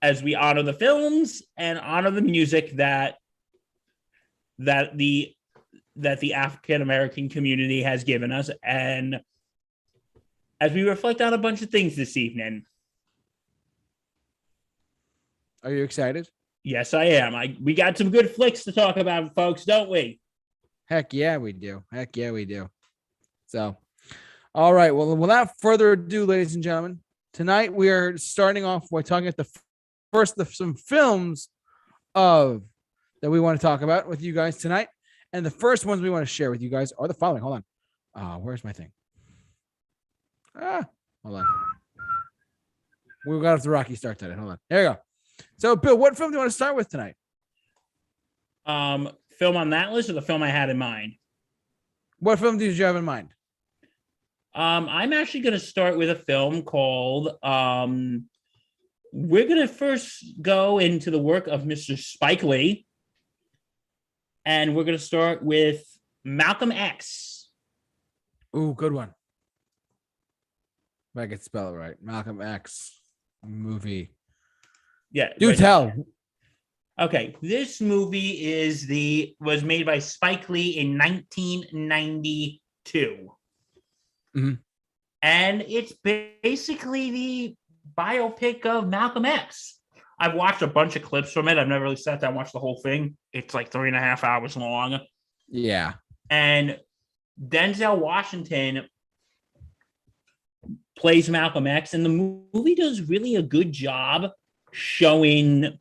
as we honor the films and honor the music that the African American community has given us, and as we reflect on a bunch of things this evening. Are you excited? Yes, I am. We got some good flicks to talk about, folks, don't we? Heck yeah, we do. So, all right. Well, without further ado, ladies and gentlemen, tonight we are starting off by talking at the first of some films that we want to talk about with you guys tonight. And the first ones we want to share with you guys are the following. Hold on. Where's my thing? Hold on. We got off the rocky start today. Hold on. There you go. So, Bill, what film do you want to start with tonight? Film on that list or the film I had in mind? What film did you have in mind? I'm actually going to start with a film called, we're going to first go into the work of Mr. Spike Lee. And we're going to start with Malcolm X. Ooh, good one. If I could spell it right. Malcolm X movie. Yeah. Do tell. Okay. This movie was made by Spike Lee in 1992. Mm-hmm. And it's basically the biopic of Malcolm X. I've watched a bunch of clips from it. I've never really sat down and watched the whole thing. It's like 3.5 hours long. Yeah. And Denzel Washington plays Malcolm X, and the movie does really a good job showing,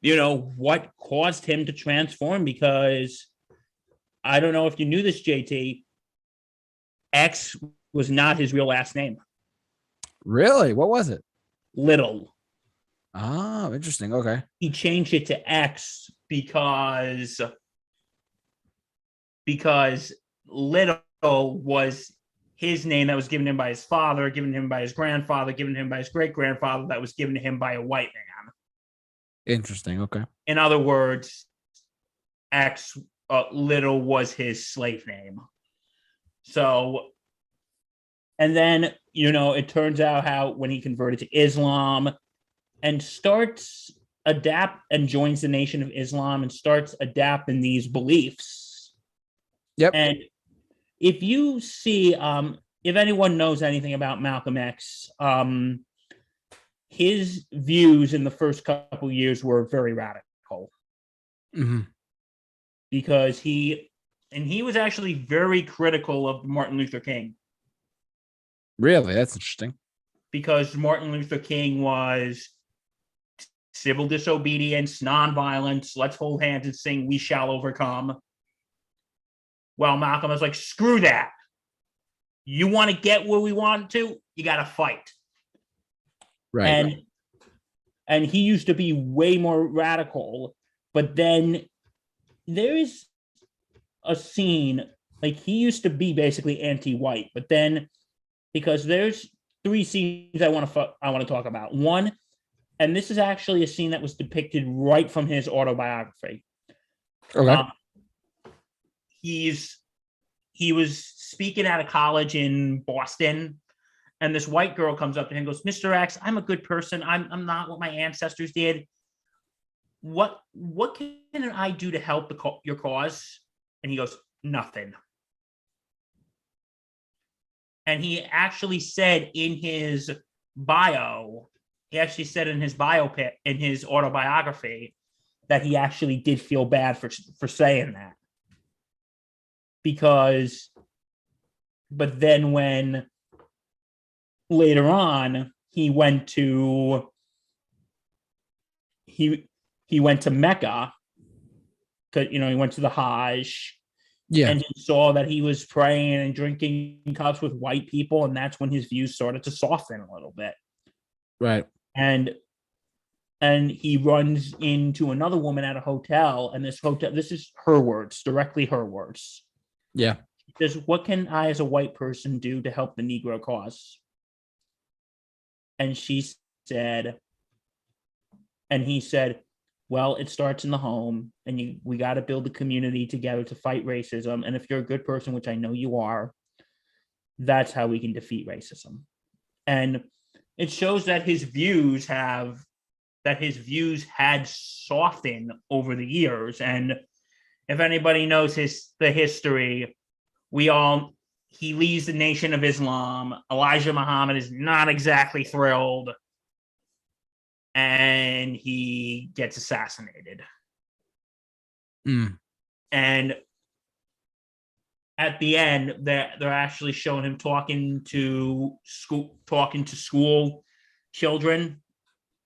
what caused him to transform, because I don't know if you knew this, JT, X was not his real last name. Really? What was it? Little. Oh, interesting. Okay. He changed it to X because Little was his name that was given him by his father, given him by his grandfather, given him by his great-grandfather, that was given to him by a white man. Interesting. Okay. In other words, X Little was his slave name. So, and then, it turns out how when he converted to Islam and joins the Nation of Islam and starts adapting these beliefs. Yep. And if you see, if anyone knows anything about Malcolm X, his views in the first couple years were very radical. Mm-hmm. Because he was actually very critical of Martin Luther King. Really? That's interesting. Because Martin Luther King was civil disobedience, nonviolence, let's hold hands and sing "We Shall Overcome." Well, Malcolm was like, screw that. You want to get where we want to, you got to fight. Right. And he used to be way more radical, but then there is a scene, like he used to be basically anti-white, but then because there's 3 scenes I want to talk about. One, and this is actually a scene that was depicted right from his autobiography. Okay. He was speaking at a college in Boston, and this white girl comes up to him and goes, "Mr. X, I'm a good person. I'm not what my ancestors did. What can I do to help your cause?" And he goes, "Nothing." And he actually said in his biopic, in his autobiography, that he actually did feel bad for saying that. But then when later on he went to Mecca, because he went to the Hajj, and he saw that he was praying and drinking cups with white people, and that's when his views started to soften a little bit. Right. And he runs into another woman at a hotel, and this is her words, directly her words. Yeah. She says, "What can I as a white person do to help the Negro cause?" And he said, "Well, it starts in the home, and we got to build a community together to fight racism. And if you're a good person, which I know you are, that's how we can defeat racism." And it shows that his views have that his views had softened over the years. And if anybody knows the history, he leads the Nation of Islam. Elijah Muhammad is not exactly thrilled, and he gets assassinated. And at the end, they're actually showing him talking to school children.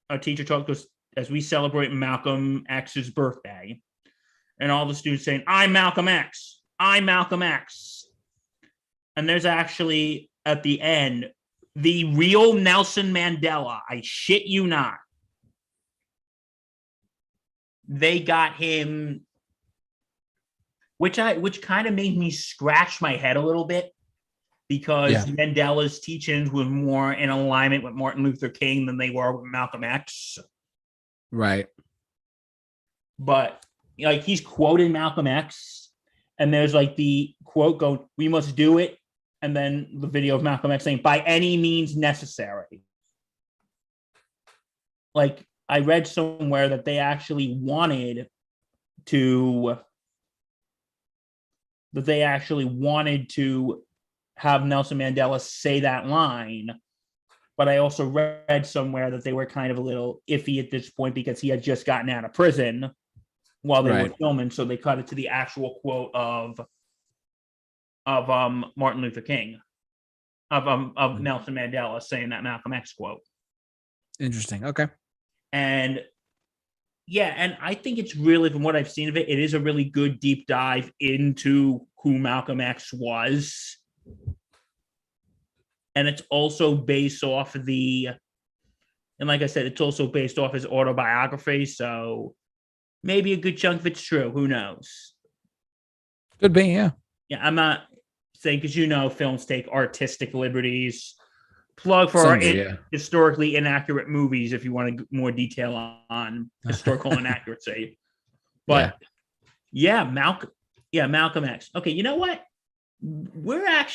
A teacher talked to us as we celebrate Malcolm X's birthday, and all the students saying, "I'm Malcolm X. I'm Malcolm X." And there's actually at the end the real Nelson Mandela. I shit you not. They got him, which kind of made me scratch my head a little bit, because Mandela's teachings were more in alignment with Martin Luther King than they were with Malcolm X. Right. But like, he's quoting Malcolm X, and there's like the quote going, "We must do it," and then the video of Malcolm X saying, "By any means necessary." Like, I read somewhere that they actually wanted to have Nelson Mandela say that line, but I also read somewhere that they were kind of a little iffy at this point because he had just gotten out of prison while they were filming, so they cut it to the actual quote of Martin Luther King, of Nelson Mandela saying that Malcolm X quote. Interesting. Okay. And yeah, and I think it's really, from what I've seen of it, it is a really good deep dive into who Malcolm X was. And it's also based off and like I said, it's also based off his autobiography. So maybe a good chunk of it's true. Who knows? Could be, yeah. Yeah, I'm not saying, because films take artistic liberties. Plug for historically inaccurate movies if you want more detail on historical inaccuracy. But Malcolm X. Okay, you know what? I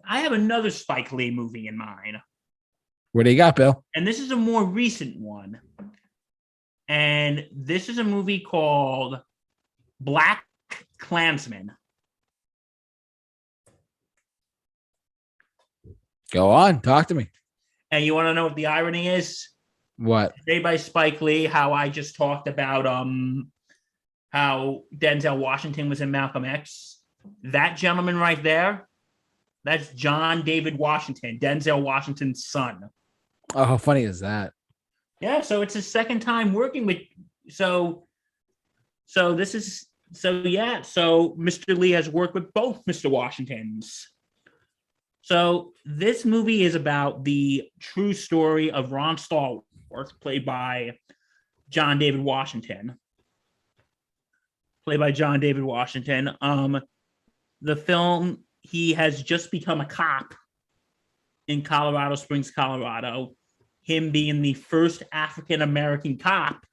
have another Spike Lee movie in mind. What do you got, Bill? And this is a more recent one. And this is a movie called Black Klansman. Go on, talk to me. And you want to know what the irony is? What? Made by Spike Lee, how I just talked about how Denzel Washington was in Malcolm X. That gentleman right there, that's John David Washington, Denzel Washington's son. Oh, how funny is that? Yeah, so it's his second time working with. So Mr. Lee has worked with both Mr. Washingtons. So this movie is about the true story of Ron Stallworth, played by John David Washington. The film, he has just become a cop in Colorado Springs, Colorado. Him being the first African-American cop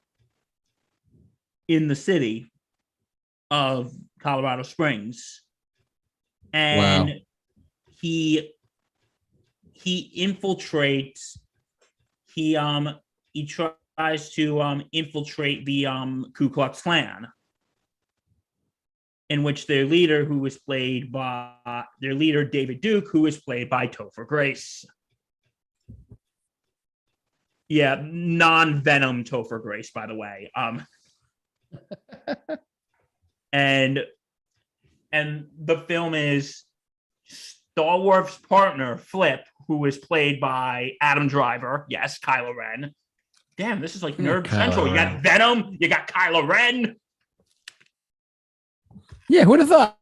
in the city of Colorado Springs. And he infiltrates, he tries to infiltrate the Ku Klux Klan, in which their leader, David Duke, who is played by Topher Grace. Yeah, non-Venom Topher Grace, by the way. And the film is Stallworth's partner, Flip, who is played by Adam Driver. Yes, Kylo Ren. Damn, this is like Nerd Central. You got Venom, you got Kylo Ren. Yeah, who'd have thought?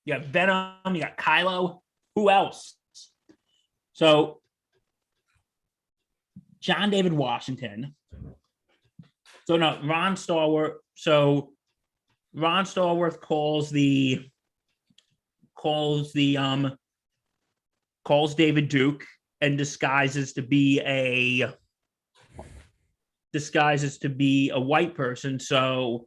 You got Venom, you got Kylo. Who else? So, John David Washington. Ron Stallworth. So, Ron Stallworth calls David Duke and disguises to be a white person. So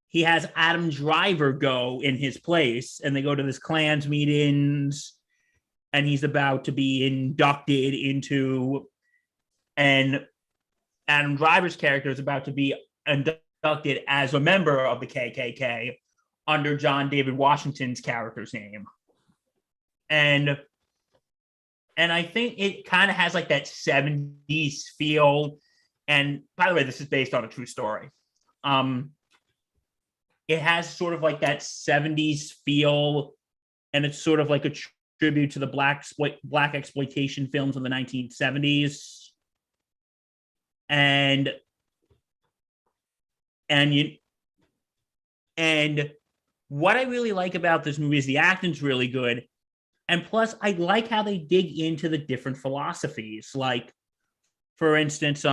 he has Adam Driver go in his place, and they go to this Klans meetings, and he's about to be inducted into, and Adam Driver's character is about to be inducted as a member of the KKK under John David Washington's character's name. And I think it kind of has like that 70s feel. And by the way, this is based on a true story. It has sort of like that 70s feel, and it's sort of like a tribute to the black exploitation films of the 1970s. And what I really like about this movie is the acting's really good. And plus, I like how they dig into the different philosophies. Like, for instance,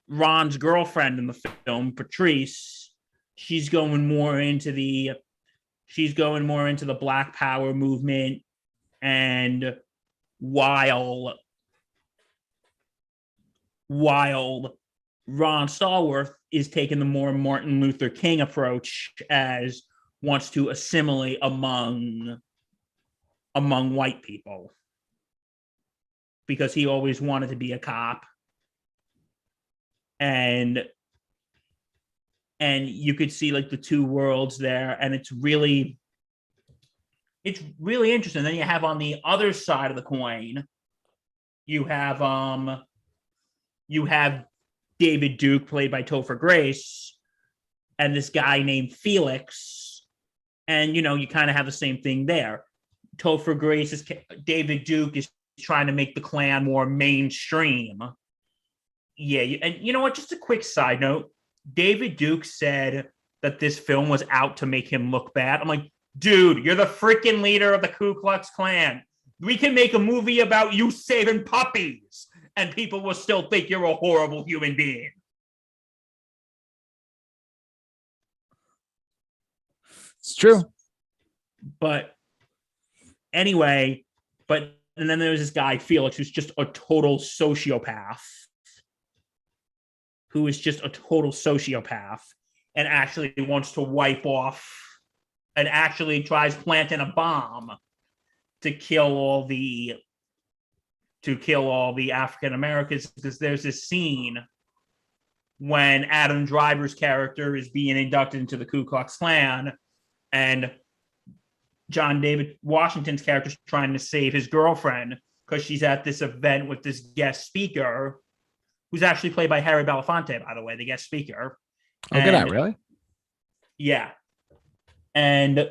Ron's girlfriend in the film, Patrice, she's going more into the Black Power movement, and while Ron Stallworth is taking the more Martin Luther King approach, as wants to assimilate among white people, because he always wanted to be a cop. And you could see like the two worlds there, and it's really interesting. Then you have on the other side of the coin, you have David Duke, played by Topher Grace, and this guy named Felix, and you kind of have the same thing there. Topher Grace's David Duke is trying to make the Klan more mainstream. Yeah, and you know what? Just a quick side note. David Duke said that this film was out to make him look bad. I'm like, dude, you're the freaking leader of the Ku Klux Klan. We can make a movie about you saving puppies, and people will still think you're a horrible human being. It's true. But anyway, and then there's this guy, Felix, who's just a total sociopath. And actually wants to wipe off, and actually tries planting a bomb to kill all the African Americans, because there's this scene when Adam Driver's character is being inducted into the Ku Klux Klan, and John David Washington's character is trying to save his girlfriend because she's at this event with this guest speaker, who's actually played by Harry Belafonte, by the way, the guest speaker. Oh, good night, really? Yeah. And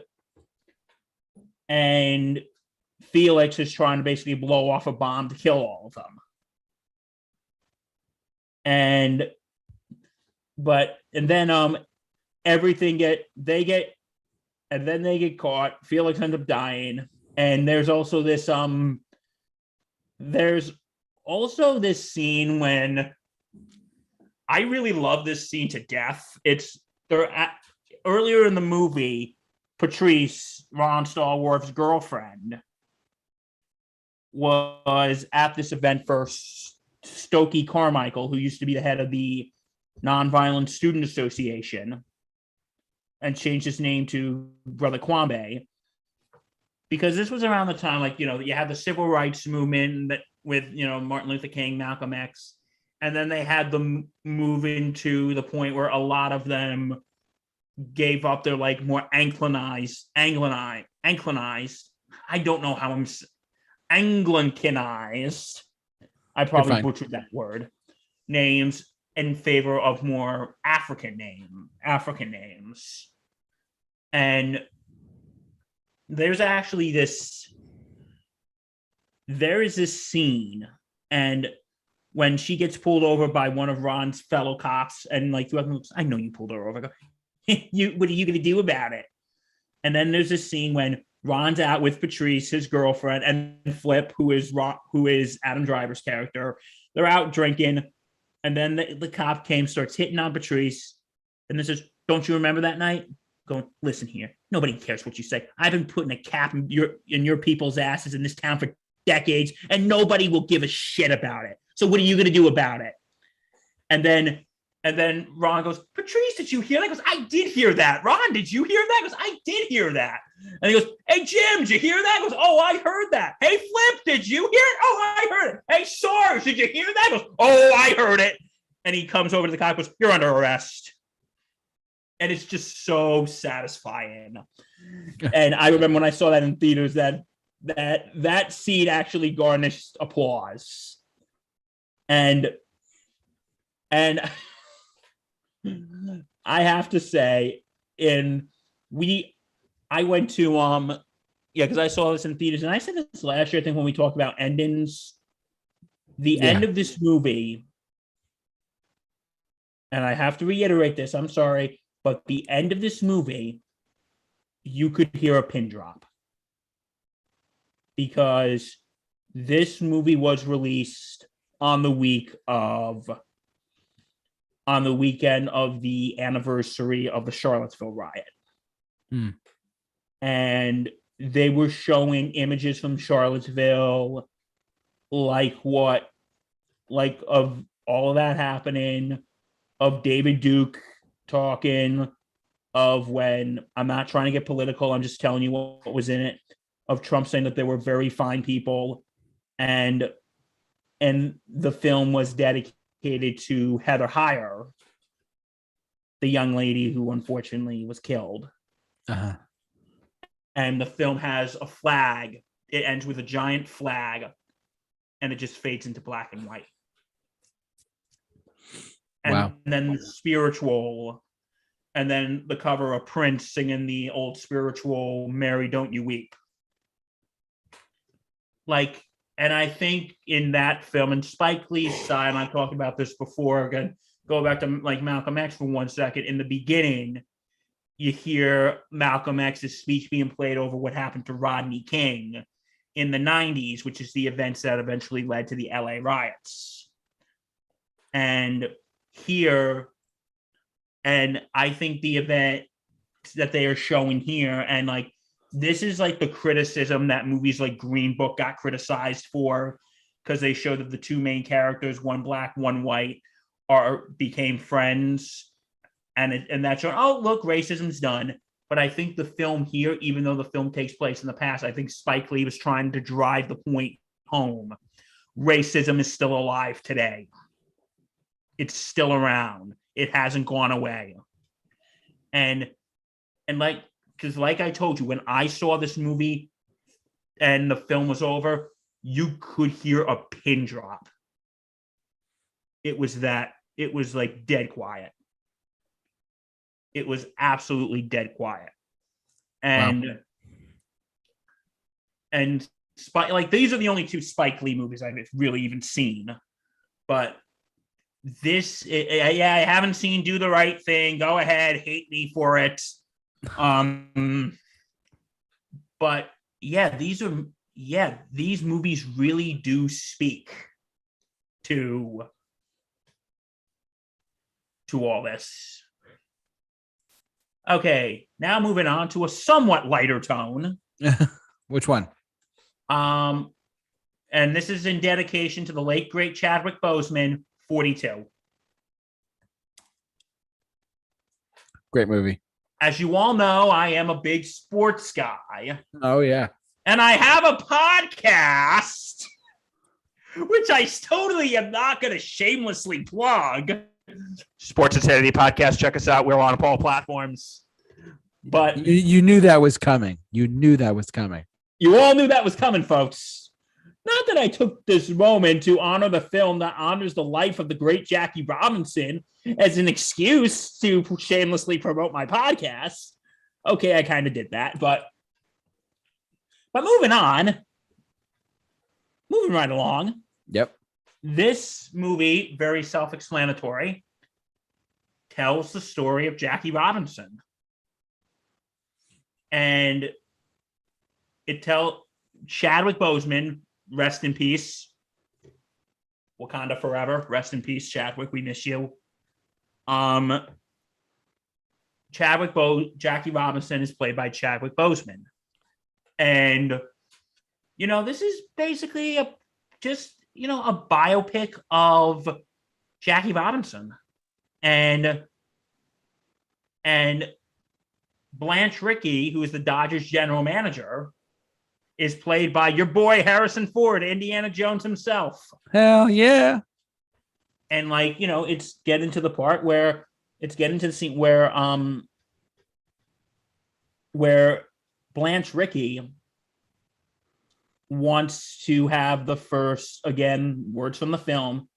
Felix is trying to basically blow off a bomb to kill all of them. And then they get caught. Felix ends up dying. And there's also this scene when I really love this scene to death. Earlier in the movie, Patrice, Ron Stallworth's girlfriend, was at this event for Stokely Carmichael, who used to be the head of the Nonviolent Student Association, and changed his name to Brother Kwame, because this was around the time, like, you had the civil rights movement that with, Martin Luther King, Malcolm X, and then they had them move into the point where a lot of them gave up their like more Anglicanized. I don't know how I'm Anglicanized. I probably butchered that word. Names in favor of more African names. And there is this scene, and when she gets pulled over by one of Ron's fellow cops, and like, I know you pulled her over. What are you going to do about it? And then there's this scene when Ron's out with Patrice, his girlfriend, and Flip, who is Adam Driver's character. They're out drinking, and then the cop starts hitting on Patrice, and then says, "Don't you remember that night?" Going, "Listen here, nobody cares what you say. I've been putting a cap in your people's asses in this town for decades, and nobody will give a shit about it. So what are you going to do about it?" And then And then Ron goes, Patrice, did you hear that? He goes, I did hear that. Ron, did you hear that? He goes, I did hear that. And he goes, hey, Jim, did you hear that? He goes, oh, I heard that. Hey, Flip, did you hear it? Oh, I heard it. Hey, Sarge, did you hear that? He goes, oh, I heard it. And he comes over to the cop and goes, you're under arrest. And it's just so satisfying. And I remember when I saw that in theaters, that scene actually garnished applause. And I have to say, I went to because I saw this in theaters, and I said this last year, I think, when we talked about endings. The end of this movie, and I have to reiterate this, I'm sorry, but the end of this movie, you could hear a pin drop. Because this movie was released on the weekend of the anniversary of the Charlottesville riot. And they were showing images from Charlottesville, of all of that happening, of David Duke talking, of when, I'm not trying to get political, I'm just telling you what was in it, of Trump saying that they were very fine people, and the film was dedicated to Heather Heyer, the young lady who unfortunately was killed. And the film has a flag. It ends with a giant flag, and it just fades into black and white. And then the spiritual, and then the cover of Prince singing the old spiritual, Mary, Don't You Weep. And I think in that film, and Spike Lee's side, and I've talked about this before, again, go back to Malcolm X for 1 second. In the beginning, you hear Malcolm X's speech being played over what happened to Rodney King in the 90s, which is the events that eventually led to the LA riots. And here, and I think the event that they are showing here, and this is the criticism that movies like Green Book got criticized for, because they showed that the two main characters, one black, one white, became friends, and that's showing, oh, look, racism's done. But I think the film here, even though the film takes place in the past, I think Spike Lee was trying to drive the point home. Racism is still alive today. It's still around. It hasn't gone away. And because I told you, when I saw this movie and the film was over, you could hear a pin drop. It was dead quiet. It was absolutely dead quiet. And these are the only two Spike Lee movies I've really even seen. But this, I haven't seen Do the Right Thing. Go ahead, hate me for it. But these movies really do speak to all this. Okay, now moving on to a somewhat lighter tone. Which one? And this is in dedication to the late great Chadwick Boseman, 42. Great movie. As you all know, I am a big sports guy. Oh, yeah. And I have a podcast, which I totally am not going to shamelessly plug. Sports Insanity Podcast. Check us out. We're on all platforms. But you knew that was coming. You knew that was coming. You all knew that was coming, folks. Not that I took this moment to honor the film that honors the life of the great Jackie Robinson as an excuse to shamelessly promote my podcast. Okay, I kind of did that, but moving on. Moving right along. Yep. This movie, very self-explanatory, tells the story of Jackie Robinson. And it tells Chadwick Boseman, rest in peace. Wakanda forever. Rest in peace, Chadwick. We miss you. Jackie Robinson is played by Chadwick Boseman. And, this is basically a biopic of Jackie Robinson. and Blanche Rickey, who is the Dodgers general manager, is played by your boy Harrison Ford, Indiana Jones himself. Hell yeah. And like, it's getting to the part where it's getting to the scene where Blanche Rickey wants to have the first, again, words from the film,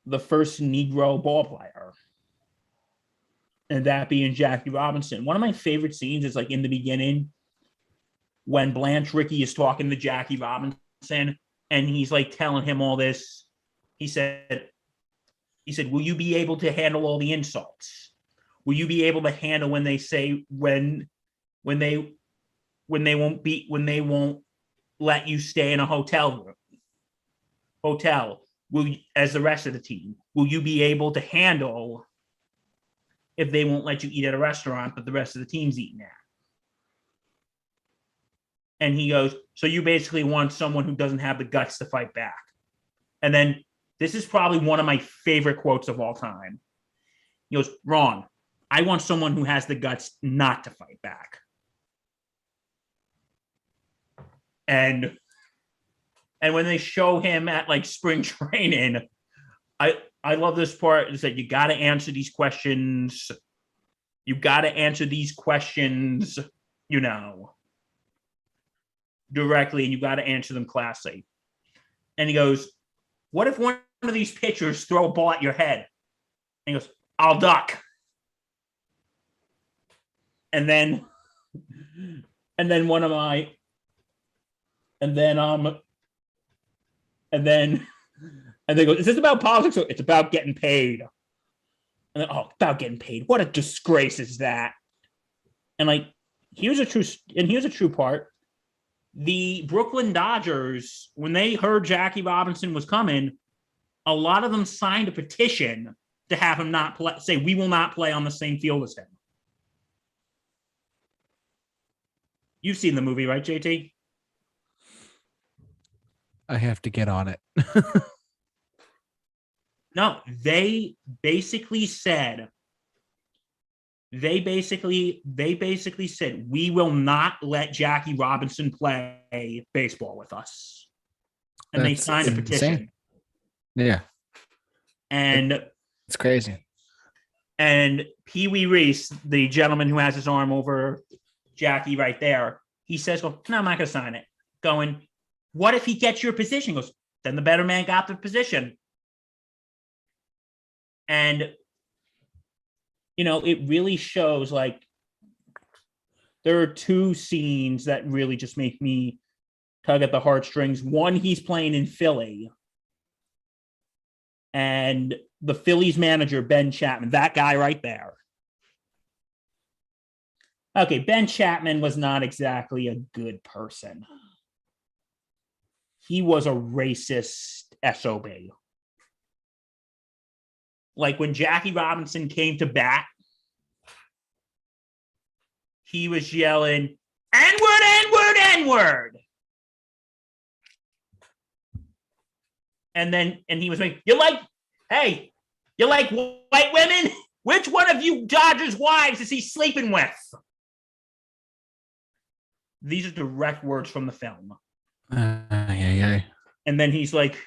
the first Negro ball player. And that being Jackie Robinson. One of my favorite scenes is like in the beginning when Blanche Rickey is talking to Jackie Robinson and he's like telling him all this. He said, will you be able to handle all the insults? Will you be able to handle when they say when they won't let you stay in a hotel room? Will you, as the rest of the team, will you be able to handle if they won't let you eat at a restaurant, but the rest of the team's eating at? And he goes, so you basically want someone who doesn't have the guts to fight back. And then this is probably one of my favorite quotes of all time. He goes, wrong. I want someone who has the guts not to fight back. And when they show him at like spring training, I love this part is that you got to answer these questions. You got to answer these questions, directly, and you got to answer them classy. And he goes, what if one of these pitchers throw a ball at your head? And he goes, I'll duck. And then they go, is this about politics? Or it's about getting paid. And then, about getting paid. What a disgrace is that? And like, here's a true part. The Brooklyn Dodgers, when they heard Jackie Robinson was coming, a lot of them signed a petition to have him not play, say, we will not play on the same field as him. You've seen the movie, right, JT? I have to get on it. No, they basically said, we will not let Jackie Robinson play baseball with us. And they signed a petition. Yeah. And it's crazy. And Pee Wee Reese, the gentleman who has his arm over Jackie right there, he says, well, no, I'm not going to sign it. Going, what if he gets your position? He goes, then the better man got the position. And, it really shows, like, there are two scenes that really just make me tug at the heartstrings. One, he's playing in Philly. And the Phillies manager, Ben Chapman, that guy right there. Okay, Ben Chapman was not exactly a good person. He was a racist SOB. Like when Jackie Robinson came to bat, he was yelling, N-word, N-word, N-word. And he was like, you like white women? Which one of you Dodgers wives is he sleeping with? These are direct words from the film. Yeah. And then he's like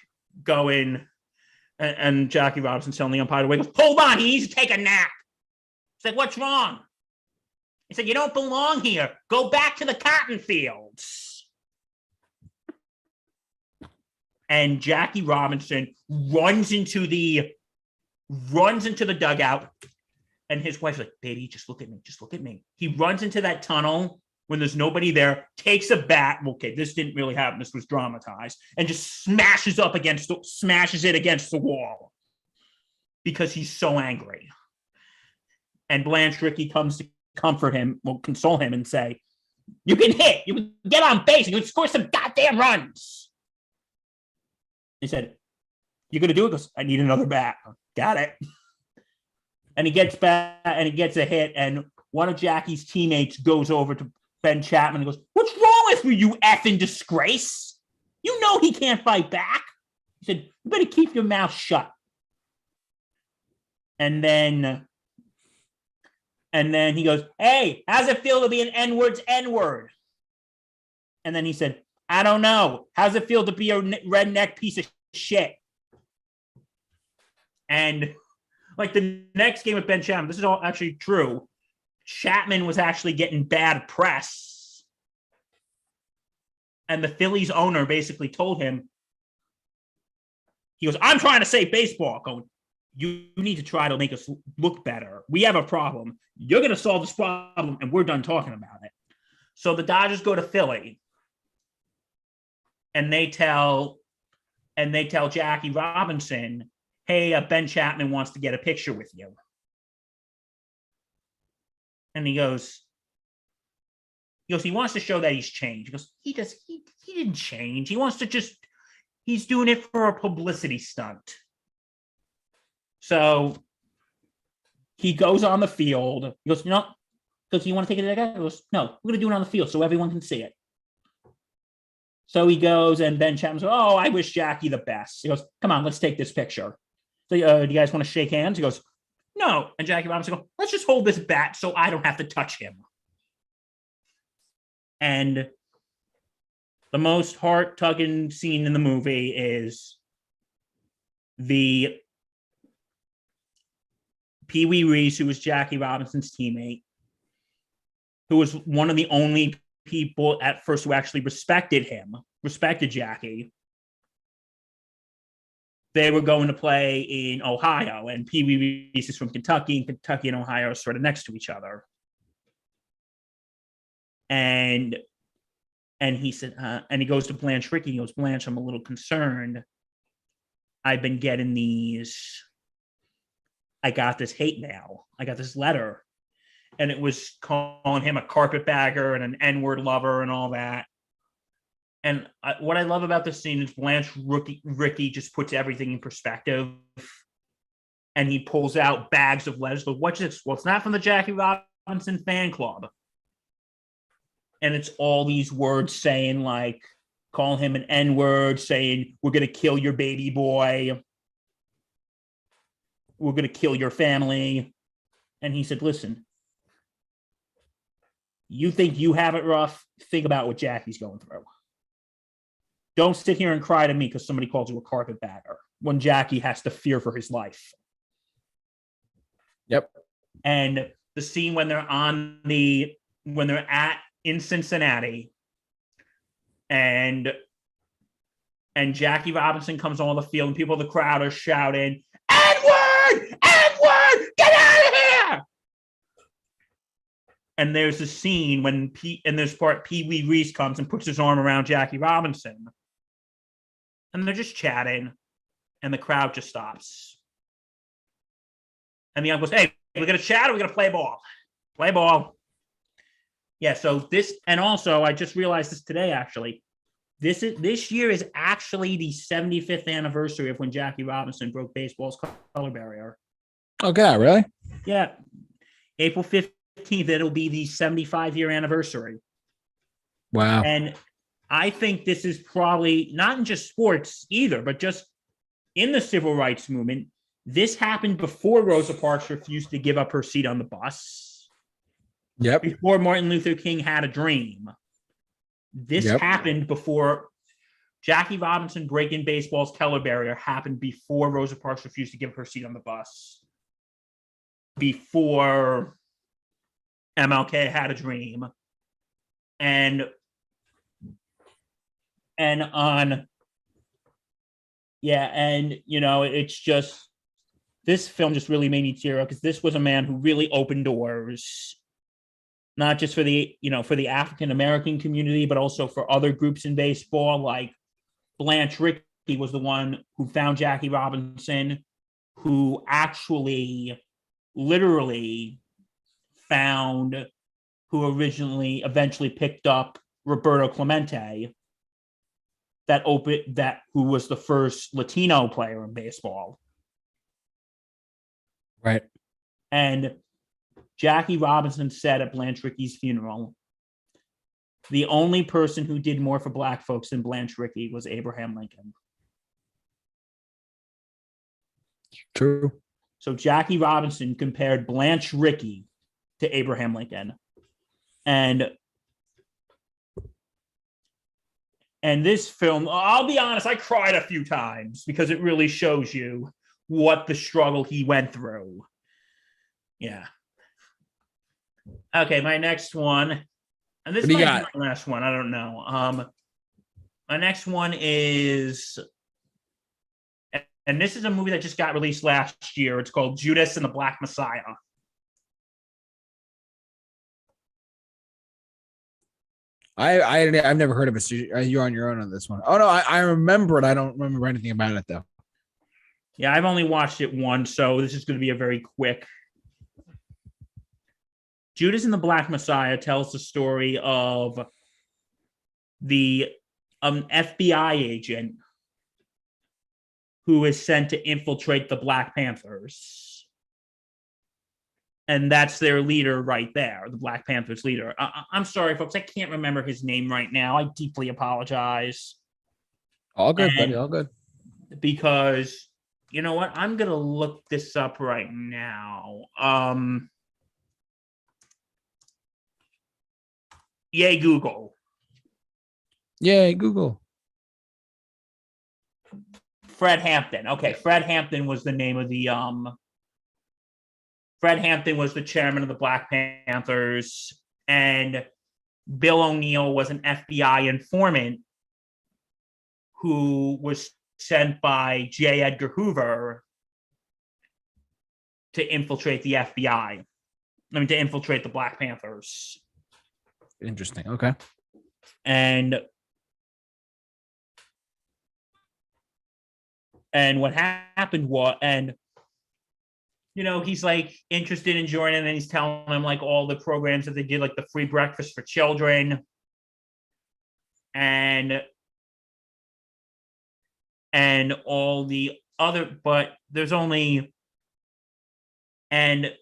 going, and Jackie Robinson telling the umpire to wake up. Hold on, he needs to take a nap. It's like, what's wrong? He said, you don't belong here. Go back to the cotton fields. And Jackie Robinson runs into the dugout, and his wife's like, baby, just look at me. Just look at me. He runs into that tunnel when there's nobody there, takes a bat. Okay, this didn't really happen. This was dramatized, and just smashes it against the wall because he's so angry. And Blanche Rickey comes to comfort him, console him, and say, you can hit, you can get on base, you can score some goddamn runs. He said, you're going to do it? He goes, I need another bat. Got it. And he gets back, and he gets a hit, and one of Jackie's teammates goes over to Ben Chapman and goes, what's wrong with you effing disgrace? You know he can't fight back. He said, you better keep your mouth shut. And then he goes, "Hey, how's it feel to be an N-word's N-word?" And then he said, "I don't know. How's it feel to be a redneck piece of shit?" And like the next game with Ben Chapman, this is all actually true. Chapman was actually getting bad press. And the Phillies owner basically told him, he goes, "I'm trying to save baseball." Going, "You need to try to make us look better. We have a problem. You're going to solve this problem, and we're done talking about it." So the Dodgers go to Philly, and they tell Jackie Robinson, "Hey, Ben Chapman wants to get a picture with you." And he goes, he wants to show that he's changed. He goes, he didn't change. He wants to he's doing it for a publicity stunt. So he goes on the field. He goes, "No," because you want to take it to that guy? He goes, "No, we're going to do it on the field so everyone can see it." So he goes, and Ben Chapman goes, "Oh, I wish Jackie the best." He goes, "Come on, let's take this picture." So, do you guys want to shake hands? He goes, "No." And Jackie Robinson goes, "Let's just hold this bat so I don't have to touch him." And the most heart-tugging scene in the movie is the Pee Wee Reese, who was Jackie Robinson's teammate, who was one of the only people at first who actually respected Jackie. They were going to play in Ohio, and Pee Wee Reese is from Kentucky, and Kentucky and Ohio are sort of next to each other. And he said, and he goes to Blanche Rickey. He goes, "Blanche, I'm a little concerned. I've been getting I got this hate mail. I got this letter." And it was calling him a carpetbagger and an N-word lover and all that. And what I love about this scene is Blanche Rickey just puts everything in perspective. And he pulls out bags of letters. But what's this? Well, it's not from the Jackie Robinson fan club. And it's all these words saying, like, calling him an N-word, saying, "We're going to kill your baby boy. We're going to kill your family." And he said, "Listen, you think you have it rough? Think about what Jackie's going through. Don't sit here and cry to me because somebody calls you a carpetbagger when Jackie has to fear for his life." Yep. And the scene when they're in Cincinnati, and Jackie Robinson comes on the field, and people in the crowd are shouting, "N-word! N-word! Get out of here!" And there's a scene when Pee Wee Reese comes and puts his arm around Jackie Robinson. And they're just chatting, and the crowd just stops. And the uncle goes, "Hey, we're going to chat, or we're going to play ball? Play ball." Yeah, so this, and also I just realized this today, actually. This year is actually the 75th anniversary of when Jackie Robinson broke baseball's color barrier. Okay, really? Yeah. April 15th, it'll be the 75-year anniversary. Wow. And I think this is probably not in just sports either, but just in the civil rights movement. This happened before Rosa Parks refused to give up her seat on the bus. Yep. Before Martin Luther King had a dream. This happened before Jackie Robinson breaking baseball's color barrier happened before Rosa Parks refused to give her seat on the bus. Before MLK had a dream. And it's just, this film just really made me tear up because this was a man who really opened doors, not just for the African American community, but also for other groups in baseball. Like Blanche Rickey was the one who found Jackie Robinson, who actually literally found, who eventually picked up Roberto Clemente, who was the first Latino player in baseball. Right. And Jackie Robinson said at Blanche Rickey's funeral, "The only person who did more for Black folks than Blanche Rickey was Abraham Lincoln." True. So Jackie Robinson compared Blanche Rickey to Abraham Lincoln. And this film, I'll be honest, I cried a few times because it really shows you what the struggle he went through. Yeah. Okay, my next one, and this might be my last one. I don't know. My next one is, and this is a movie that just got released last year. It's called Judas and the Black Messiah. I've never heard of it. So you're on your own on this one. Oh no, I remember it. I don't remember anything about it though. Yeah, I've only watched it once, so this is going to be a very quick. Judas and the Black Messiah tells the story of the FBI agent who is sent to infiltrate the Black Panthers. And that's their leader right there, the Black Panthers leader. I'm sorry, folks. I can't remember his name right now. I deeply apologize. All good, buddy. All good. Because, you know what? I'm going to look this up right now. Yay, Google. Yay, Google. Fred Hampton. Okay, Fred Hampton was the name of the Fred Hampton was the chairman of the Black Panthers, and Bill O'Neill was an FBI informant who was sent by J. Edgar Hoover to infiltrate the FBI. To infiltrate the Black Panthers. Interesting. Okay. And what happened was, he's like interested in joining, and he's telling him like all the programs that they did, like the free breakfast for children, and all the other, but there's only, and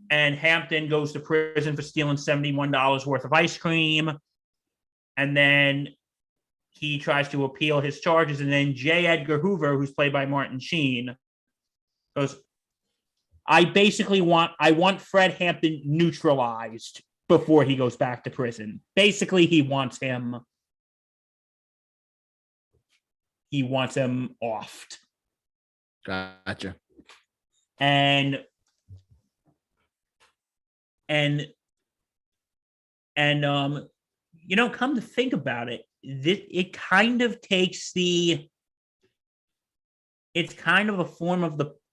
Hampton goes to prison for stealing $71 worth of ice cream, and then he tries to appeal his charges, and then J. Edgar Hoover, who's played by Martin Sheen, goes, I want Fred Hampton neutralized before he goes back to prison. Basically, he wants him offed. Gotcha. And come to think about it, it kind of takes it's kind of a form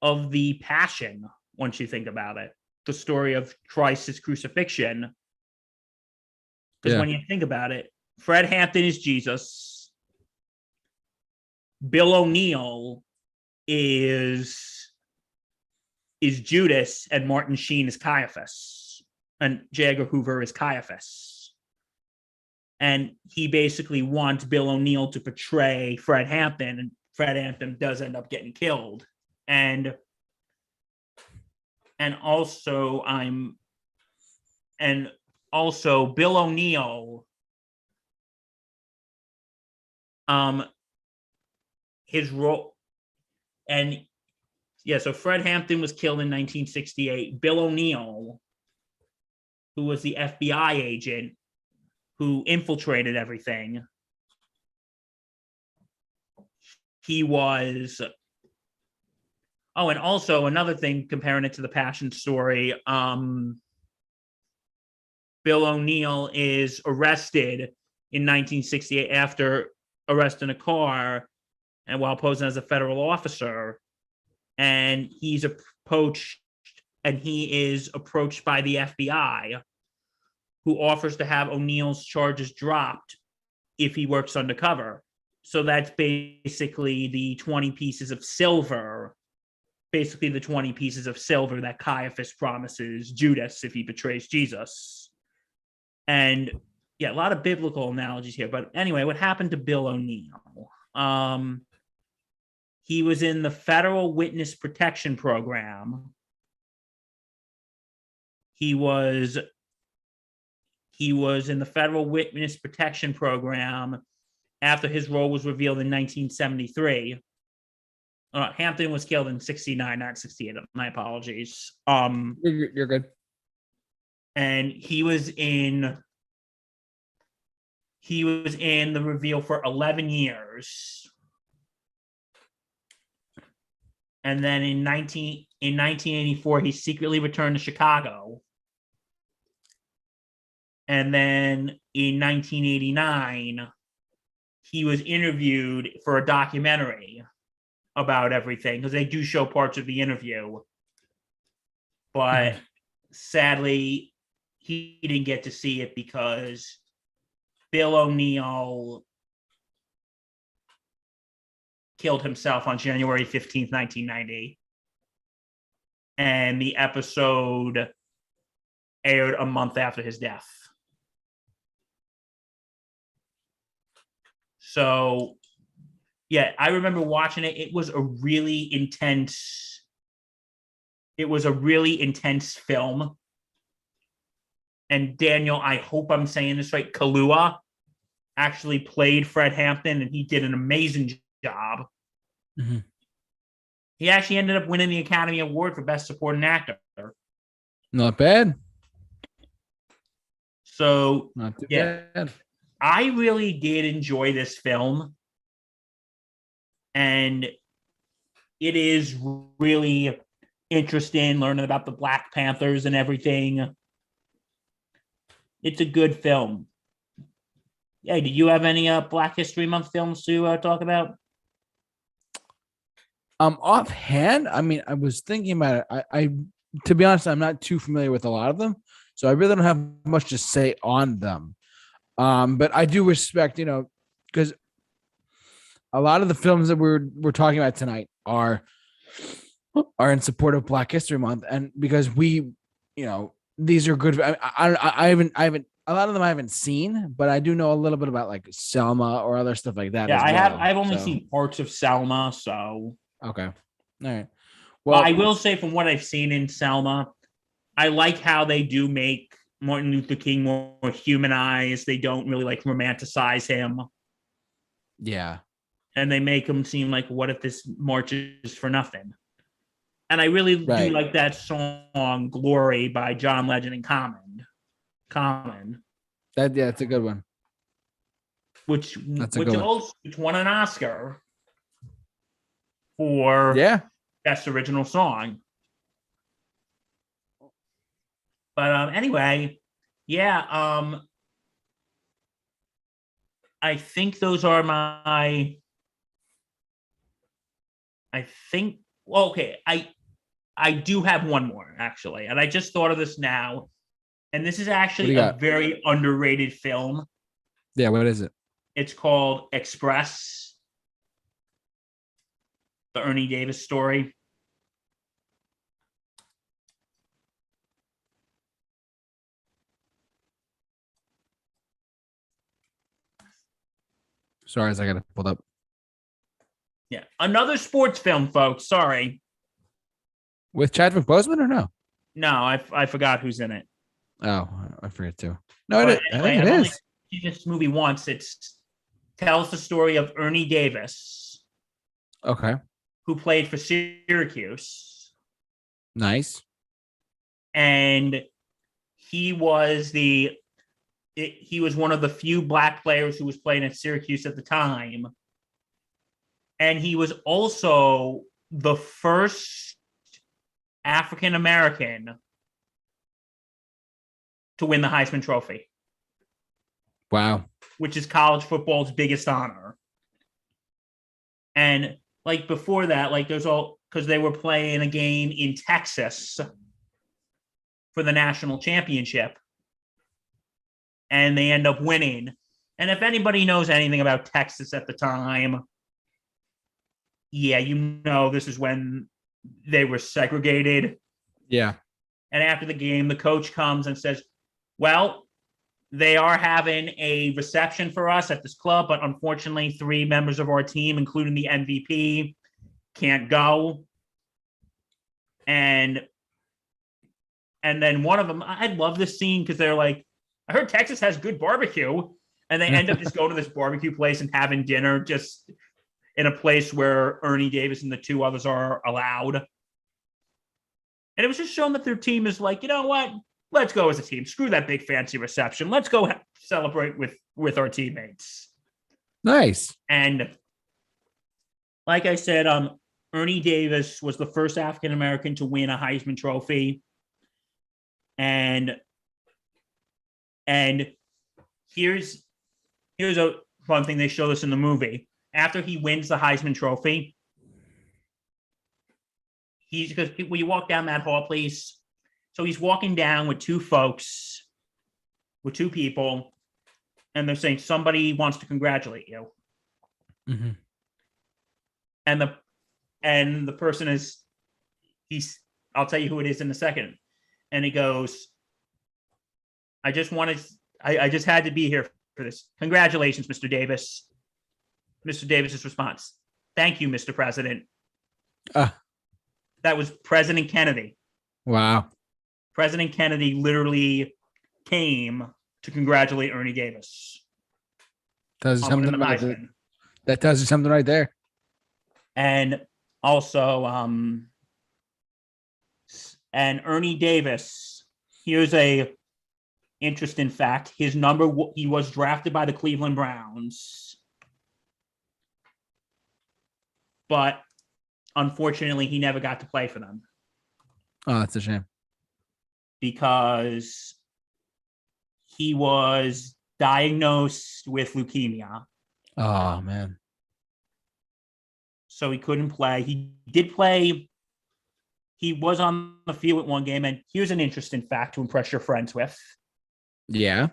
of the passion once you think about it, the story of Christ's crucifixion. Because when you think about it, Fred Hampton is Jesus, Bill O'Neill is Judas, and Martin Sheen is Caiaphas, and J. Edgar Hoover is Caiaphas. And he basically wants Bill O'Neill to portray Fred Hampton, and Fred Hampton does end up getting killed. And also Bill O'Neill, his role, and yeah, so Fred Hampton was killed in 1968. Bill O'Neill, who was the FBI agent who infiltrated everything, he was. Oh, and also another thing, comparing it to the Passion story, Bill O'Neill is arrested in 1968 after arresting a car, and while posing as a federal officer, and he is approached by the FBI, who offers to have O'Neill's charges dropped if he works undercover. So that's basically the 20 pieces of silver that Caiaphas promises Judas if he betrays Jesus. And yeah, a lot of biblical analogies here. But anyway, what happened to Bill O'Neill? He was in the Federal Witness Protection Program. He was in the Federal Witness Protection Program after his role was revealed in 1973. Hampton was killed in 69, not 68. My apologies. You're good. And he was in the reveal for 11 years. And then in 1984, he secretly returned to Chicago. And then in 1989, he was interviewed for a documentary about everything, because they do show parts of the interview. But sadly, he didn't get to see it because Bill O'Neill killed himself on January 15th, 1990. And the episode aired a month after his death. So, yeah, I remember watching it. It was a really intense film. And Daniel, I hope I'm saying this right, Kaluuya actually played Fred Hampton, and he did an amazing job. Mm-hmm. He actually ended up winning the Academy Award for Best Supporting Actor. Not bad. So, not too bad. I really did enjoy this film. And it is really interesting learning about the Black Panthers and everything. It's a good film. Yeah, do you have any Black History Month films to talk about? Offhand, I mean, I was thinking about it. I to be honest, I'm not too familiar with a lot of them, so I really don't have much to say on them. But I do respect, because a lot of the films that we're talking about tonight are in support of Black History Month, and because these are good. I haven't a lot of them I haven't seen, but I do know a little bit about like Selma or other stuff like that. Yeah, as I've only seen parts of Selma, so okay, all right. Well, I will say from what I've seen in Selma, I like how they do make Martin Luther King more humanized. They don't really like romanticize him. Yeah. And they make him seem like, what if this march is for nothing? And I really do like that song Glory by John Legend and Common. That's a good one. Which won an Oscar for Best Original Song. But anyway, I think those are my. I do have one more actually, and I just thought of this now, and this is actually a very underrated film. Yeah, what is it? It's called Express, the Ernie Davis story. Sorry, I got to pull up. Yeah, another sports film, folks. Sorry. With Chadwick Boseman or no? No, I forgot who's in it. Oh, I forget too. No, I think it is. I've seen this movie once. It tells the story of Ernie Davis. Okay. Who played for Syracuse. Nice. And he was one of the few Black players who was playing at Syracuse at the time. And he was also the first African American to win the Heisman Trophy. Wow. Which is college football's biggest honor. And like before that, like there's all, because they were playing a game in Texas for the national championship. And they end up winning. And if anybody knows anything about Texas at the time, this is when they were segregated. Yeah. And after the game, the coach comes and says, well, they are having a reception for us at this club, but unfortunately, 3 members of our team, including the MVP, can't go. And then one of them, I love this scene because they're like, I heard Texas has good barbecue. And they end up just going to this barbecue place and having dinner. in a place where Ernie Davis and the two others are allowed. And it was just shown that their team is like, you know what? Let's go as a team. Screw that big fancy reception. Let's go celebrate with our teammates. Nice. And like I said, Ernie Davis was the first African American to win a Heisman Trophy. And here's a fun thing. They show this in the movie. After he wins the Heisman Trophy, because when you walk down that hall, please. So he's walking down with two people, and they're saying somebody wants to congratulate you. Mm-hmm. And the person is, I'll tell you who it is in a second. And he goes, I just had to be here for this. Congratulations, Mr. Davis. Mr. Davis's response, thank you, Mr. President. That was President Kennedy. Wow. President Kennedy literally came to congratulate Ernie Davis. That tells you something right there. And also, and Ernie Davis, here's a interesting fact. His number, he was drafted by the Cleveland Browns, but unfortunately, he never got to play for them. Oh, that's a shame. Because he was diagnosed with leukemia. Oh, man. So he couldn't play. He did play. He was on the field with one game. And here's an interesting fact to impress your friends with. Yeah.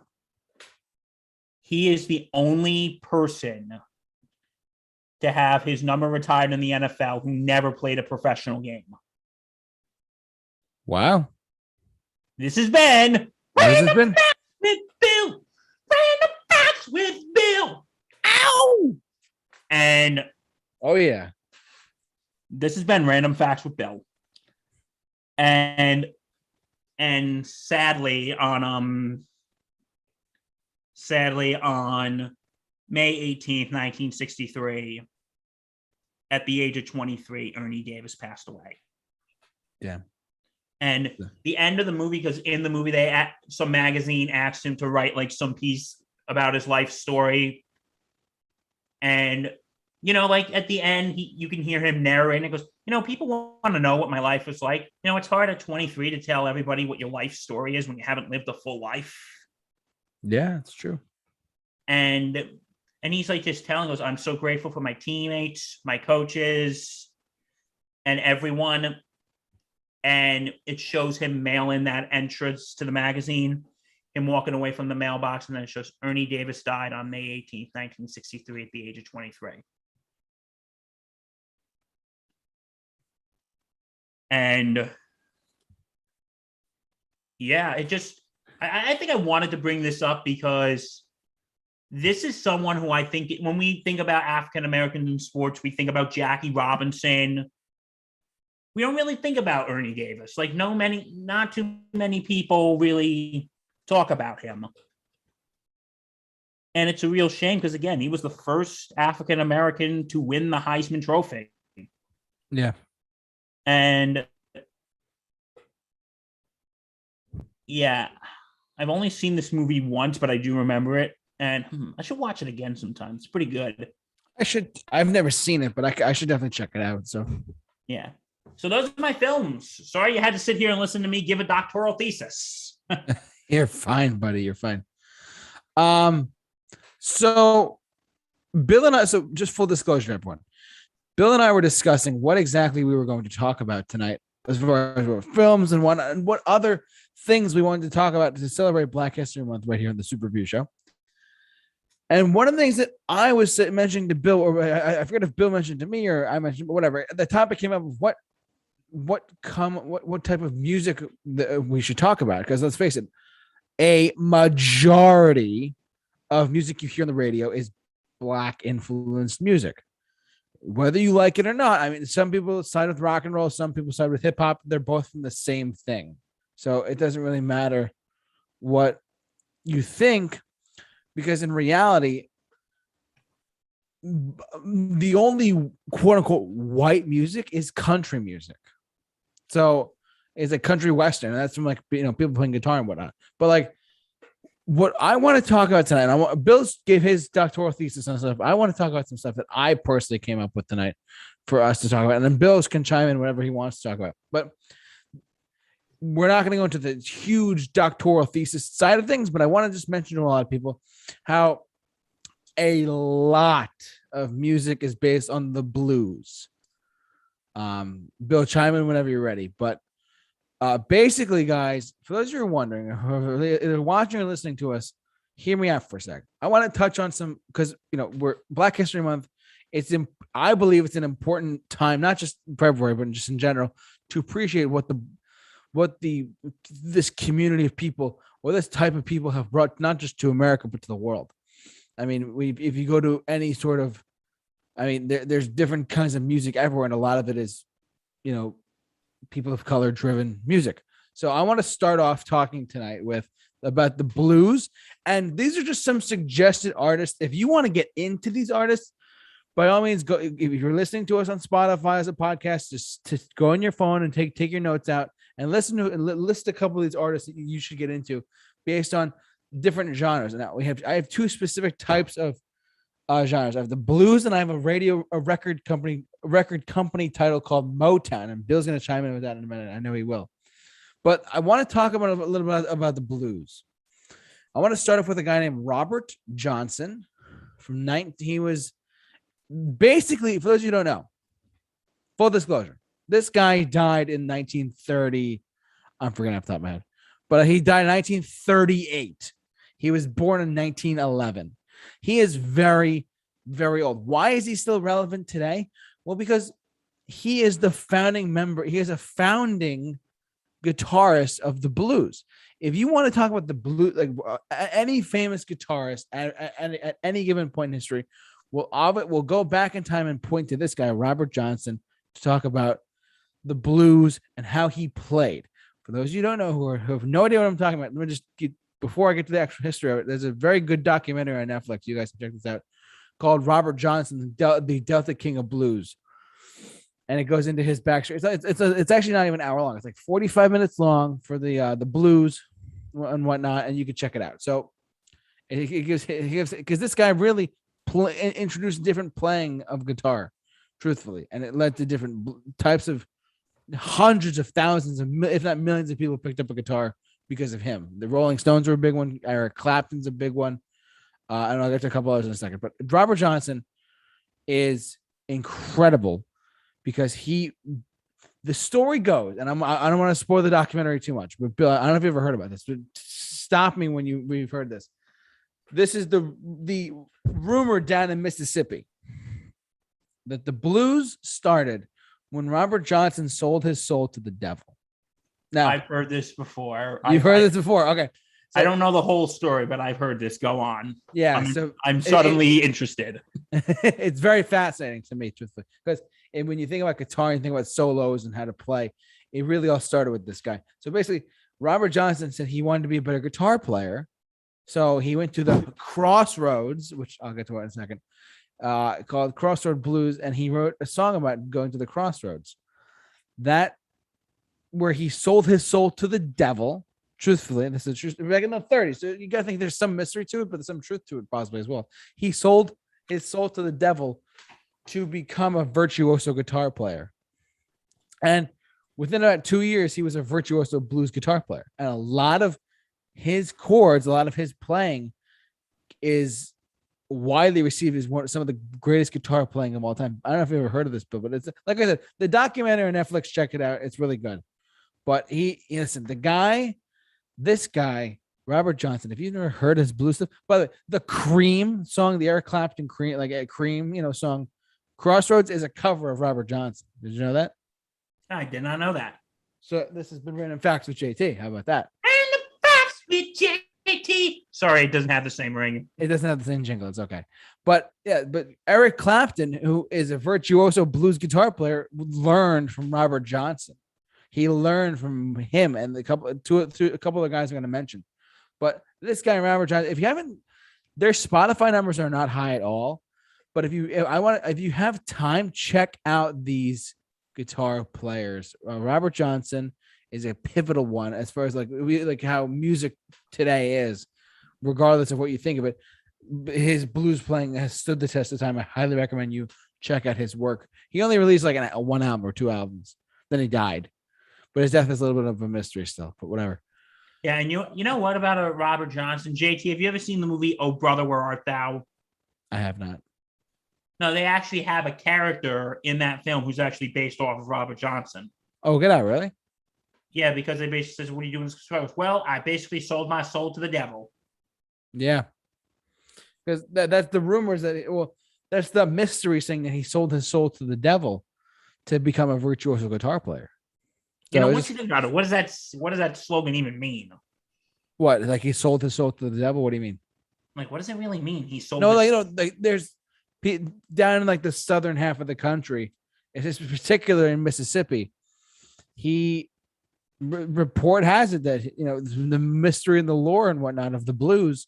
He is the only person to have his number retired in the NFL who never played a professional game. Wow. This has been Random Facts with Bill. Random Facts with Bill. Ow! And oh yeah, this has been Random Facts with Bill. And sadly on May 18th, 1963, at the age of 23, Ernie Davis passed away. Yeah. And the end of the movie, because in the movie, some magazine asked him to write like some piece about his life story. And, you know, like at the end, you can hear him narrating. It goes, you know, people want to know what my life was like. You know, it's hard at 23 to tell everybody what your life story is when you haven't lived a full life. Yeah, it's true. And he's like just telling us, I'm so grateful for my teammates, my coaches, and everyone. And it shows him mailing that entrance to the magazine, him walking away from the mailbox, and then it shows Ernie Davis died on May 18th, 1963 at the age of 23. And yeah, I think I wanted to bring this up because this is someone who I think when we think about African Americans in sports, we think about Jackie Robinson. We don't really think about Ernie Davis. Like not too many people really talk about him. And it's a real shame because, again, he was the first African American to win the Heisman Trophy. Yeah. And yeah, I've only seen this movie once, but I do remember it. And I should watch it again sometime. It's pretty good. I've never seen it, but I should definitely check it out. So yeah. So those are my films. Sorry you had to sit here and listen to me give a doctoral thesis. You're fine, buddy. You're fine. So Bill and I, so just full disclosure, everyone. Bill and I were discussing what exactly we were going to talk about tonight as far as films and what other things we wanted to talk about to celebrate Black History Month right here on the Super Review Show. And one of the things that I was mentioning to Bill, or I forget if Bill mentioned to me or I mentioned, but whatever, the topic came up of what type of music we should talk about. Because let's face it, a majority of music you hear on the radio is Black influenced music, whether you like it or not. I mean, some people side with rock and roll, some people side with hip hop. They're both from the same thing. So it doesn't really matter what you think, because in reality, the only quote unquote white music is country music. So it's a country western. And that's from like, people playing guitar and whatnot. But like, what I want to talk about tonight, Bill gave his doctoral thesis on stuff. I want to talk about some stuff that I personally came up with tonight for us to talk about. And then Bill can chime in whatever he wants to talk about. But we're not going to go into the huge doctoral thesis side of things, but I want to just mention to a lot of people how a lot of music is based on the blues. Bill, chime in whenever you're ready. But basically, guys, for those of you who are wondering, either watching or listening to us, hear me out for a sec. I want to touch on some, because we're Black History Month. I believe it's an important time, not just February, but just in general, to appreciate what this community of people or this type of people have brought, not just to America but to the world. I mean, if you go to any sort of, there's different kinds of music everywhere, and a lot of it is, people of color driven music. So I want to start off talking tonight about the blues, and these are just some suggested artists. If you want to get into these artists, by all means, go. If you're listening to us on Spotify as a podcast, just go on your phone and take your notes out and listen to and list a couple of these artists that you should get into based on different genres. And now I have two specific types of genres. I have the blues, and I have a record company title called Motown. And Bill's going to chime in with that in a minute. I know he will. But I want to talk about a little bit about the blues. I want to start off with a guy named Robert Johnson. He was basically, for those of you who don't know, full disclosure, this guy died in 1930. I'm forgetting off the top of my head, but he died in 1938. He was born in 1911. He is very, very old. Why is he still relevant today? Well, because he is the founding member. He is a founding guitarist of the blues. If you want to talk about the blues, like any famous guitarist at any given point in history, we'll go back in time and point to this guy, Robert Johnson, to talk about the blues and how he played. For those of you who don't know, who have no idea what I'm talking about, let me just before I get to the actual history of it, there's a very good documentary on Netflix. You guys can check this out, called Robert Johnson, the Delta King of Blues. And it goes into his backstory. It's actually not even an hour long. It's like 45 minutes long for the blues and whatnot, and you can check it out. So it gives because this guy really introduced different playing of guitar, truthfully, and it led to different types of hundreds of thousands of, if not millions of people picked up a guitar because of him. The Rolling Stones were a big one. Eric Clapton's a big one. And I'll get to a couple others in a second. But Robert Johnson is incredible because the story goes, and I don't want to spoil the documentary too much, but Bill, I don't know if you've ever heard about this, but stop me when you've heard this. This is the rumor down in Mississippi that the blues started when Robert Johnson sold his soul to the devil. Now, I've heard this before. You've heard this before? Okay. So, I don't know the whole story, but I've heard this. Go on. Yeah. I'm suddenly interested. It's very fascinating to me, truthfully, because when you think about guitar, you think about solos and how to play. It really all started with this guy. So basically, Robert Johnson said he wanted to be a better guitar player. So he went to the Crossroads, which I'll get to in a second, called Crossroad Blues, and he wrote a song about going to the crossroads. That where he sold his soul to the devil. Truthfully, and this is true back in the 30s. So you gotta think there's some mystery to it, but there's some truth to it possibly as well. He sold his soul to the devil to become a virtuoso guitar player. And within about 2 years, he was a virtuoso blues guitar player. And a lot of his chords, a lot of his playing is widely received as some of the greatest guitar playing of all time. I don't know if you've ever heard of this, Bill, but it's like I said, the documentary on Netflix, check it out. It's really good. But listen, this guy, Robert Johnson, if you've never heard his blues stuff, by the way, the Cream song, the Eric Clapton Cream, like a Cream, song, Crossroads is a cover of Robert Johnson. Did you know that? I did not know that. So this has been Random Facts with JT. How about that? Random Facts with JT. Sorry, it doesn't have the same ring. It doesn't have the same jingle. It's okay. But Eric Clapton, who is a virtuoso blues guitar player, learned from Robert Johnson. He learned from him and a couple of guys I'm going to mention. But this guy, Robert Johnson, if you haven't, their Spotify numbers are not high at all. But if you have time, check out these guitar players. Robert Johnson is a pivotal one as far as like how music today is, regardless of what you think of it. His blues playing has stood the test of time. I highly recommend you check out his work. He only released like a one album or two albums. Then he died, but his death is a little bit of a mystery still. But whatever. Yeah, and you know what about a Robert Johnson? JT, have you ever seen the movie Oh Brother, Where Art Thou? I have not. No, they actually have a character in that film who's actually based off of Robert Johnson. Oh, get out, really? Yeah, because they basically says, "What are you doing in this show?" Well, I basically sold my soul to the devil. Yeah, because that's the rumors that's the mystery saying that he sold his soul to the devil to become a virtuoso guitar player. You know, what you think about it? What does that slogan even mean? What, like he sold his soul to the devil? What do you mean? Like, what does it really mean? He sold. No, like there's down in like the southern half of the country, it's particular in Mississippi. Report has it that the mystery and the lore and whatnot of the blues.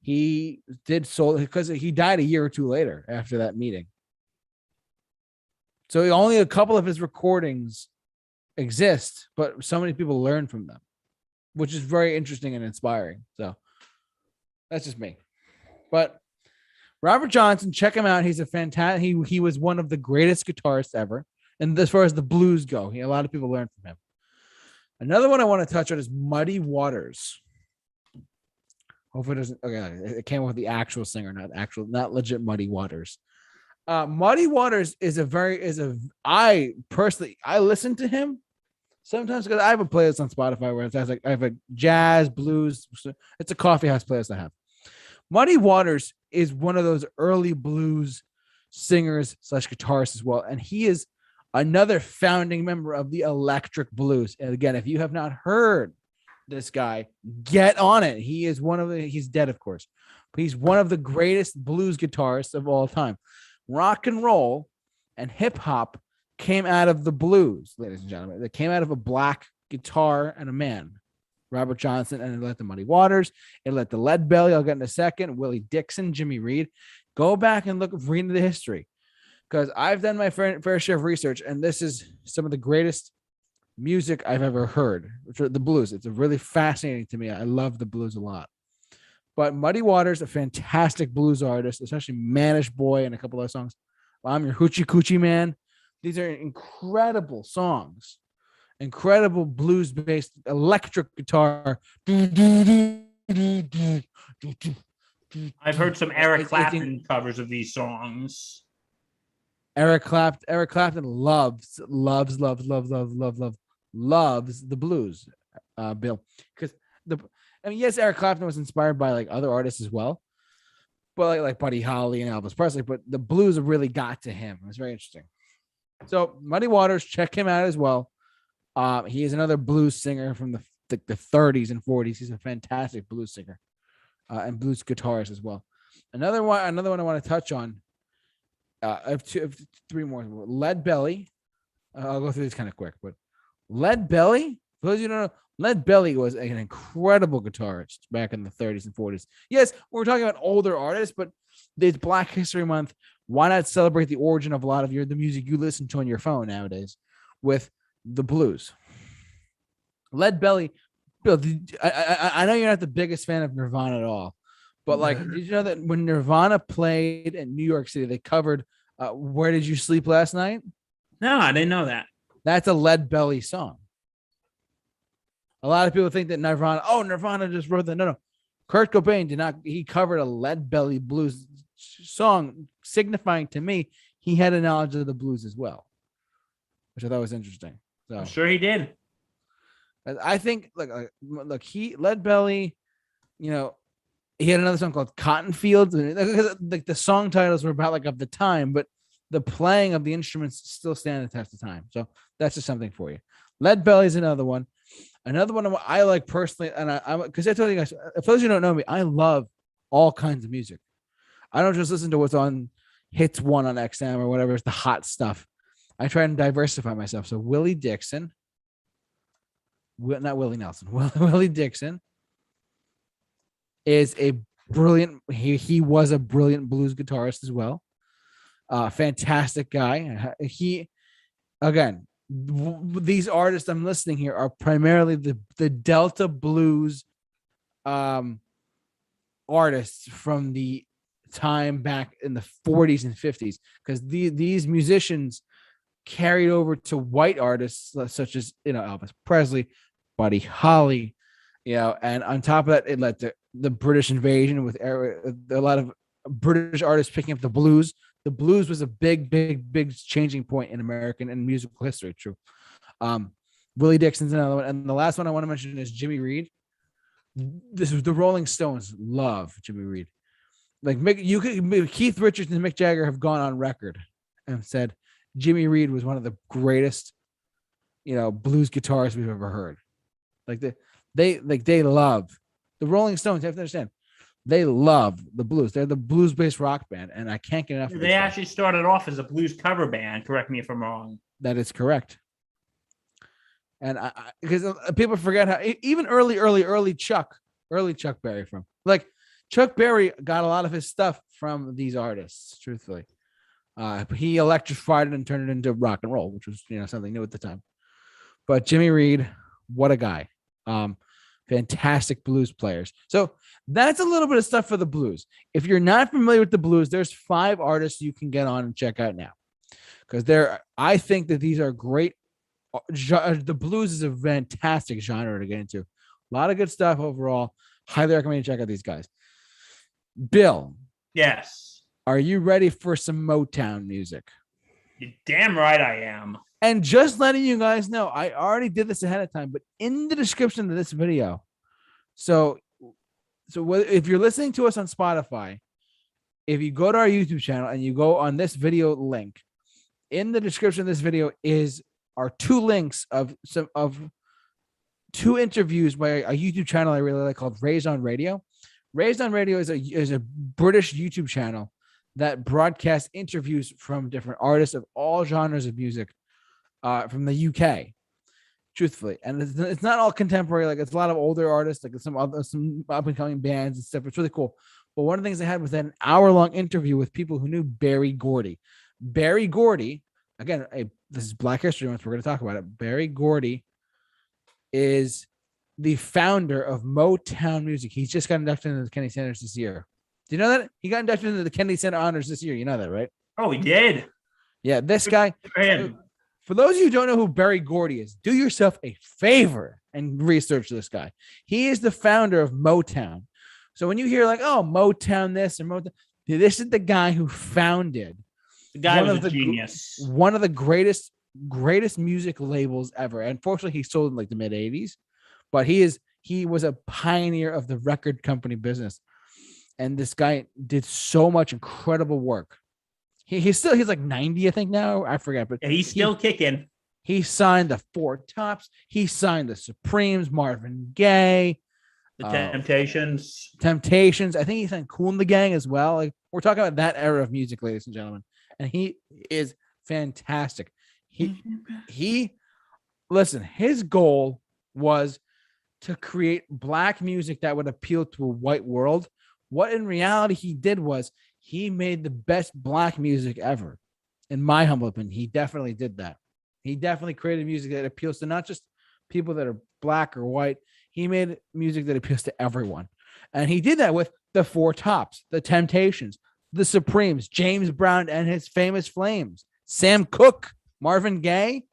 He did soul because he died a year or two later after that meeting. So only a couple of his recordings exist, but so many people learn from them, which is very interesting and inspiring. So that's just me. But Robert Johnson, check him out. He's a fantastic. He was one of the greatest guitarists ever. And as far as the blues go, a lot of people learn from him. Another one I want to touch on is Muddy Waters. Hopefully it doesn't. Okay, it came with the actual singer, not legit Muddy Waters. Muddy Waters I listen to him sometimes because I have a playlist on Spotify where it has I have a jazz, blues. It's a coffee house playlist I have. Muddy Waters is one of those early blues singers / guitarists as well, and he is another founding member of the electric blues. And again, if you have not heard this guy, get on it. He is he's dead, of course, but he's one of the greatest blues guitarists of all time. Rock and roll and hip hop came out of the blues, ladies and gentlemen. They came out of a black guitar and a man, Robert Johnson, and it led to Muddy Waters. It led to Lead Belly. I'll get in a second. Willie Dixon, Jimmy Reed. Go back and read the history, because I've done my fair share of research, and this is some of the greatest music I've ever heard. The blues. It's really fascinating to me. I love the blues a lot. But Muddy Waters, a fantastic blues artist, especially Manish Boy and a couple of songs. I'm Your Hoochie Coochie Man. These are incredible songs. Incredible blues-based electric guitar. I've heard some Eric Clapton covers of these songs. Eric Clapton loves the blues, Bill. Because yes, Eric Clapton was inspired by like other artists as well, but like Buddy Holly and Elvis Presley. But the blues really got to him. It was very interesting. So Muddy Waters, check him out as well. He is another blues singer from the 30s and 40s. He's a fantastic blues singer and blues guitarist as well. Another one I want to touch on. I have three more. Lead Belly. I'll go through this kind of quick, but Lead Belly. For those of you who don't know, Lead Belly was an incredible guitarist back in the 30s and 40s. Yes, we're talking about older artists, but it's Black History Month. Why not celebrate the origin of a lot of the music you listen to on your phone nowadays with the blues? Lead Belly. Bill, I know you're not the biggest fan of Nirvana at all, but like, did you know that when Nirvana played in New York City, they covered "Where Did You Sleep Last Night"? No, I didn't know that. That's a Lead Belly song. A lot of people think that Nirvana just wrote that. No. Kurt Cobain did not. He covered a Lead Belly blues song, signifying to me he had a knowledge of the blues as well, which I thought was interesting. So I'm sure he did. I think look, Lead Belly, he had another song called Cotton Fields. Like the song titles were about like of the time, but the playing of the instruments still stand the test of time. So that's just something for you. Lead Belly is another one. Another one I like personally, and I'm because I told you guys, for those who don't know me, I love all kinds of music. I don't just listen to what's on Hits 1 on XM or whatever. It's the hot stuff. I try and diversify myself. So Willie Dixon, not Willie Nelson, Willie Dixon is a brilliant. He was a brilliant blues guitarist as well. Fantastic guy. He again, these artists I'm listening here are primarily the Delta blues artists from the time back in the 40s and 50s, because these musicians carried over to white artists such as Elvis Presley, Buddy Holly, and on top of that, it led to the British invasion with a lot of British artists picking up the blues. The blues was a big changing point in American and musical history. True. Willie Dixon's another one, and the last one I want to mention is Jimmy Reed. This was the Rolling Stones love Jimmy Reed. Like Keith Richards and Mick Jagger have gone on record and said Jimmy Reed was one of the greatest, blues guitarists we've ever heard. Like they love the Rolling Stones. You have to understand, they love the blues. They're the blues-based rock band, and I can't get enough. They actually started off as a blues cover band. Correct me if I'm wrong. That is correct. And because people forget how even early Chuck Berry Chuck Berry got a lot of his stuff from these artists. Truthfully, he electrified it and turned it into rock and roll, which was something new at the time. But Jimmy Reed, what a guy! Fantastic blues players. So that's a little bit of stuff for the blues. If you're not familiar with the blues, there's 5 artists you can get on and check out now, because I think that these are great. The blues is a fantastic genre to get into. A lot of good stuff overall. Highly recommend you check out these guys. Bill. Yes. Are you ready for some Motown music? You're damn right I am. And just letting you guys know, I already did this ahead of time, but in the description of this video. So if you're listening to us on Spotify, if you go to our YouTube channel and you go on this video link, in the description of this video are 2 links of 2 interviews by a YouTube channel I really like called Raised on Radio. Raised on Radio is a British YouTube channel that broadcasts interviews from different artists of all genres of music from the UK, truthfully. And it's not all contemporary. Like, it's a lot of older artists, like some up and coming bands and stuff. It's really cool. But one of the things they had was an hour-long interview with people who knew Berry Gordy. Berry Gordy, again, this is Black History Month. We're going to talk about it. Berry Gordy is the founder of Motown music. He's just got inducted into the Kennedy Centers this year. Do you know that? He got inducted into the Kennedy Center Honors this year. You know that, right? Oh, he did? Yeah, this guy. For those of you who don't know who Berry Gordy is, do yourself a favor and research this guy. He is the founder of Motown. So when you hear Motown this and Motown, this is the guy who founded. The guy was a genius. One of the greatest music labels ever. Unfortunately, he sold in the mid 80s, but he was a pioneer of the record company business. And this guy did so much incredible work. He's 90, I think now. I forget, but he's still kicking. He signed the Four Tops. He signed the Supremes, Marvin Gaye, the Temptations. I think he signed Kool and the Gang as well. We're talking about that era of music, ladies and gentlemen. And he is fantastic. Listen, his goal was to create Black music that would appeal to a white world. What in reality he did was he made the best Black music ever. In my humble opinion, he definitely did that. He definitely created music that appeals to not just people that are Black or white. He made music that appeals to everyone. And he did that with the Four Tops, the Temptations, the Supremes, James Brown and his famous Flames, Sam Cooke, Marvin Gaye.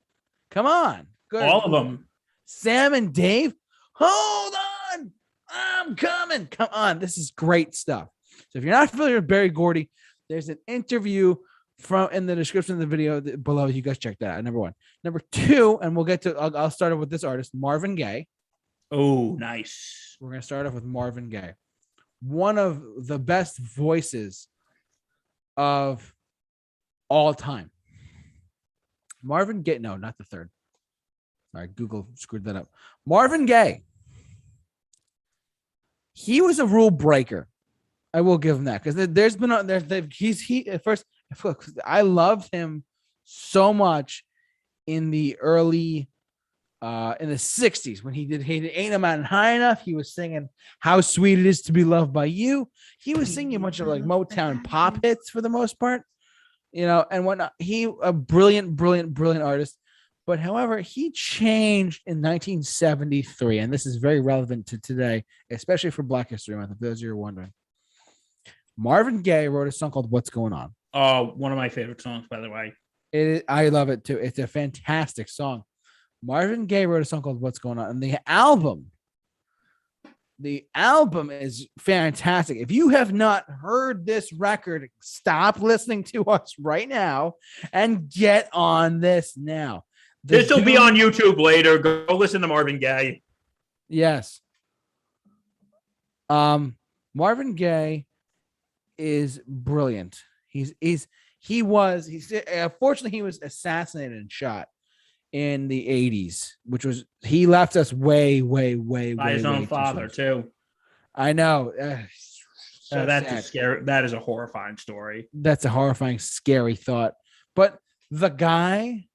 Come on. Good. All of them. Sam and Dave. Hold on. I'm coming. Come on. This is great stuff. So if you're not familiar with Berry Gordy, there's an interview in the description of the video below. You guys check that out. Number 1. Number 2, and we'll get to, I'll start off with this artist, Marvin Gaye. Oh, nice. We're going to start off with Marvin Gaye. One of the best voices of all time. Marvin Gaye. No, not the third. Sorry, Google screwed that up. Marvin Gaye. He was a rule breaker. I will give him that, because there's been at first. I loved him so much in the early in the 60s when he did Ain't No Mountain High Enough. He was singing How Sweet It Is to Be Loved by You. He was singing a bunch of like Motown pop hits for the most part, and whatnot. He a brilliant, brilliant, brilliant artist. But however, he changed in 1973, and this is very relevant to today, especially for Black History Month, if those of you are wondering. Marvin Gaye wrote a song called What's Going On. Oh, one of my favorite songs, by the way. I love it too. It's a fantastic song. Marvin Gaye wrote a song called What's Going On, and the album is fantastic. If you have not heard this record, stop listening to us right now and get on this now. This will be on YouTube later. Go listen to Marvin Gaye. Yes. Marvin Gaye is brilliant. Unfortunately he was assassinated and shot in the 80s, which was he left us way by his own father too. I know. That is a horrifying story. That's a horrifying, scary thought. But the guy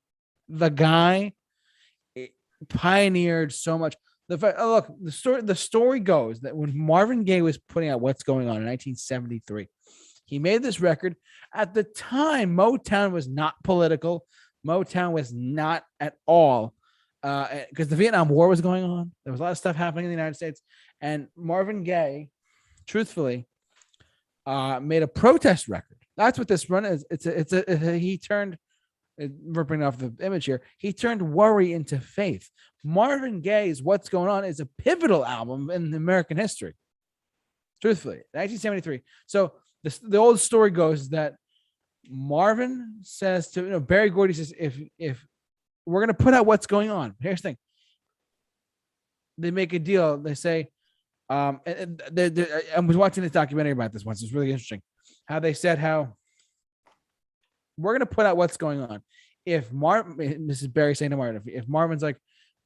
pioneered so much. The story goes that when Marvin Gaye was putting out What's Going On in 1973, he made this record. At the time, Motown was not political. Motown was not at all, because the Vietnam War was going on. There was a lot of stuff happening in the United States, and Marvin Gaye, truthfully, made a protest record. That's what this run is. He turned. Ripping off the image here, he turned worry into faith. Marvin Gaye's What's Going On is a pivotal album in American history. Truthfully, 1973. So the old story goes that Marvin says to Barry Gordy says, if we're gonna put out What's Going On, here's the thing. They make a deal. They say, I was watching this documentary about this once. It's really interesting. How they said how we're going to put out What's Going On. If this is Barry saying to Marvin, if Marvin's like,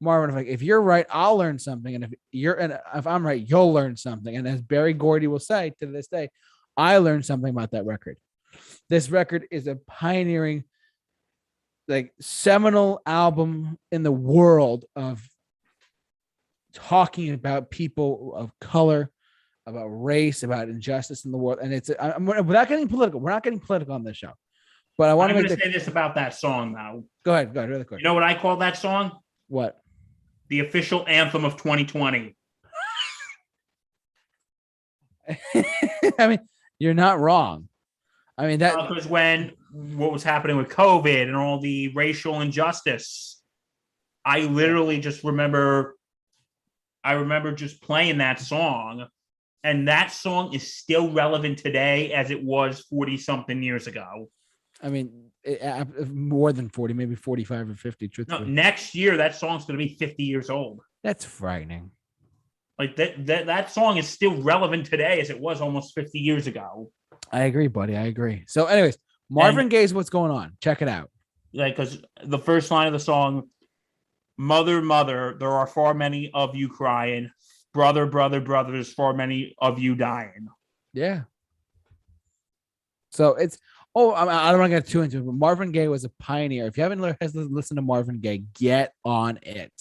Marvin, if you're right, I'll learn something. And if I'm right, you'll learn something. And as Barry Gordy will say to this day, I learned something about that record. This record is a pioneering, like, seminal album in the world of talking about people of color, about race, about injustice in the world. And it's without getting political. We're not getting political on this show. But I want to say this about that song now. Go ahead, really quick. You know what I call that song? What? The official anthem of 2020. I mean, you're not wrong. I mean, that because what was happening with COVID and all the racial injustice, I literally just remember. I remember just playing that song, and that song is still relevant today as it was 40-something years ago. I mean, more than 40, maybe 45 or 50. Truthfully. No, next year that song's going to be 50 years old. That's frightening. Like that song is still relevant today as it was almost 50 years ago. I agree, buddy. I agree. So, anyways, Marvin Gaye's What's Going On? Check it out. Like, because the first line of the song, "Mother, mother, there are far many of you crying. Brother, brother, brother, there's far many of you dying." Yeah. So it's. Oh, I don't want to get too into it, but Marvin Gaye was a pioneer. If you haven't listened to Marvin Gaye, get on it.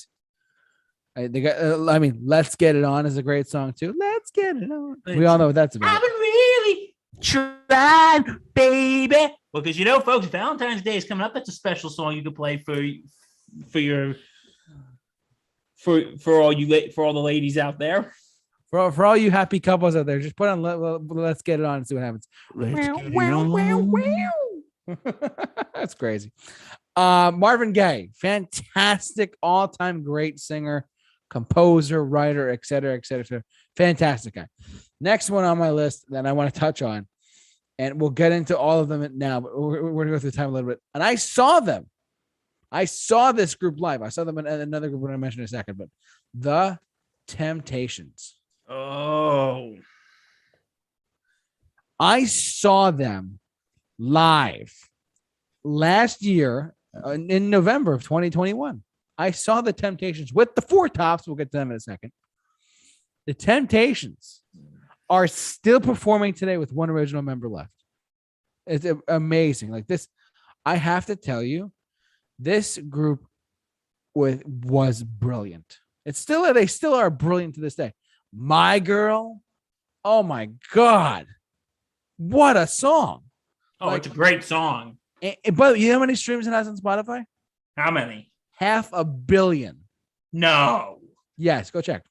Let's Get It On is a great song too. Let's get it on. We all know what that's about. I've been really trying, baby. Well, because folks, Valentine's Day is coming up. That's a special song you can play for all the ladies out there. For all you happy couples out there, just put on Let's Get It On and see what happens. That's crazy. Marvin Gaye, fantastic, all-time great singer, composer, writer, etc. Fantastic guy. Next one on my list that I want to touch on, and we'll get into all of them now, but we're going to go through time a little bit. And I saw them. I saw this group live. I saw them in another group when I mentioned in a second, but The Temptations. Oh, I saw them live last year in November of 2021. I saw The Temptations with the Four Tops. We'll get to them in a second. The Temptations are still performing today with one original member left. It's amazing. Like this, I have to tell you, this group was brilliant. They still are brilliant to this day. My Girl, oh my God, what a song! Oh, it's a great song. But you know how many streams it has on Spotify? How many? 500 million. No. Yes, go check.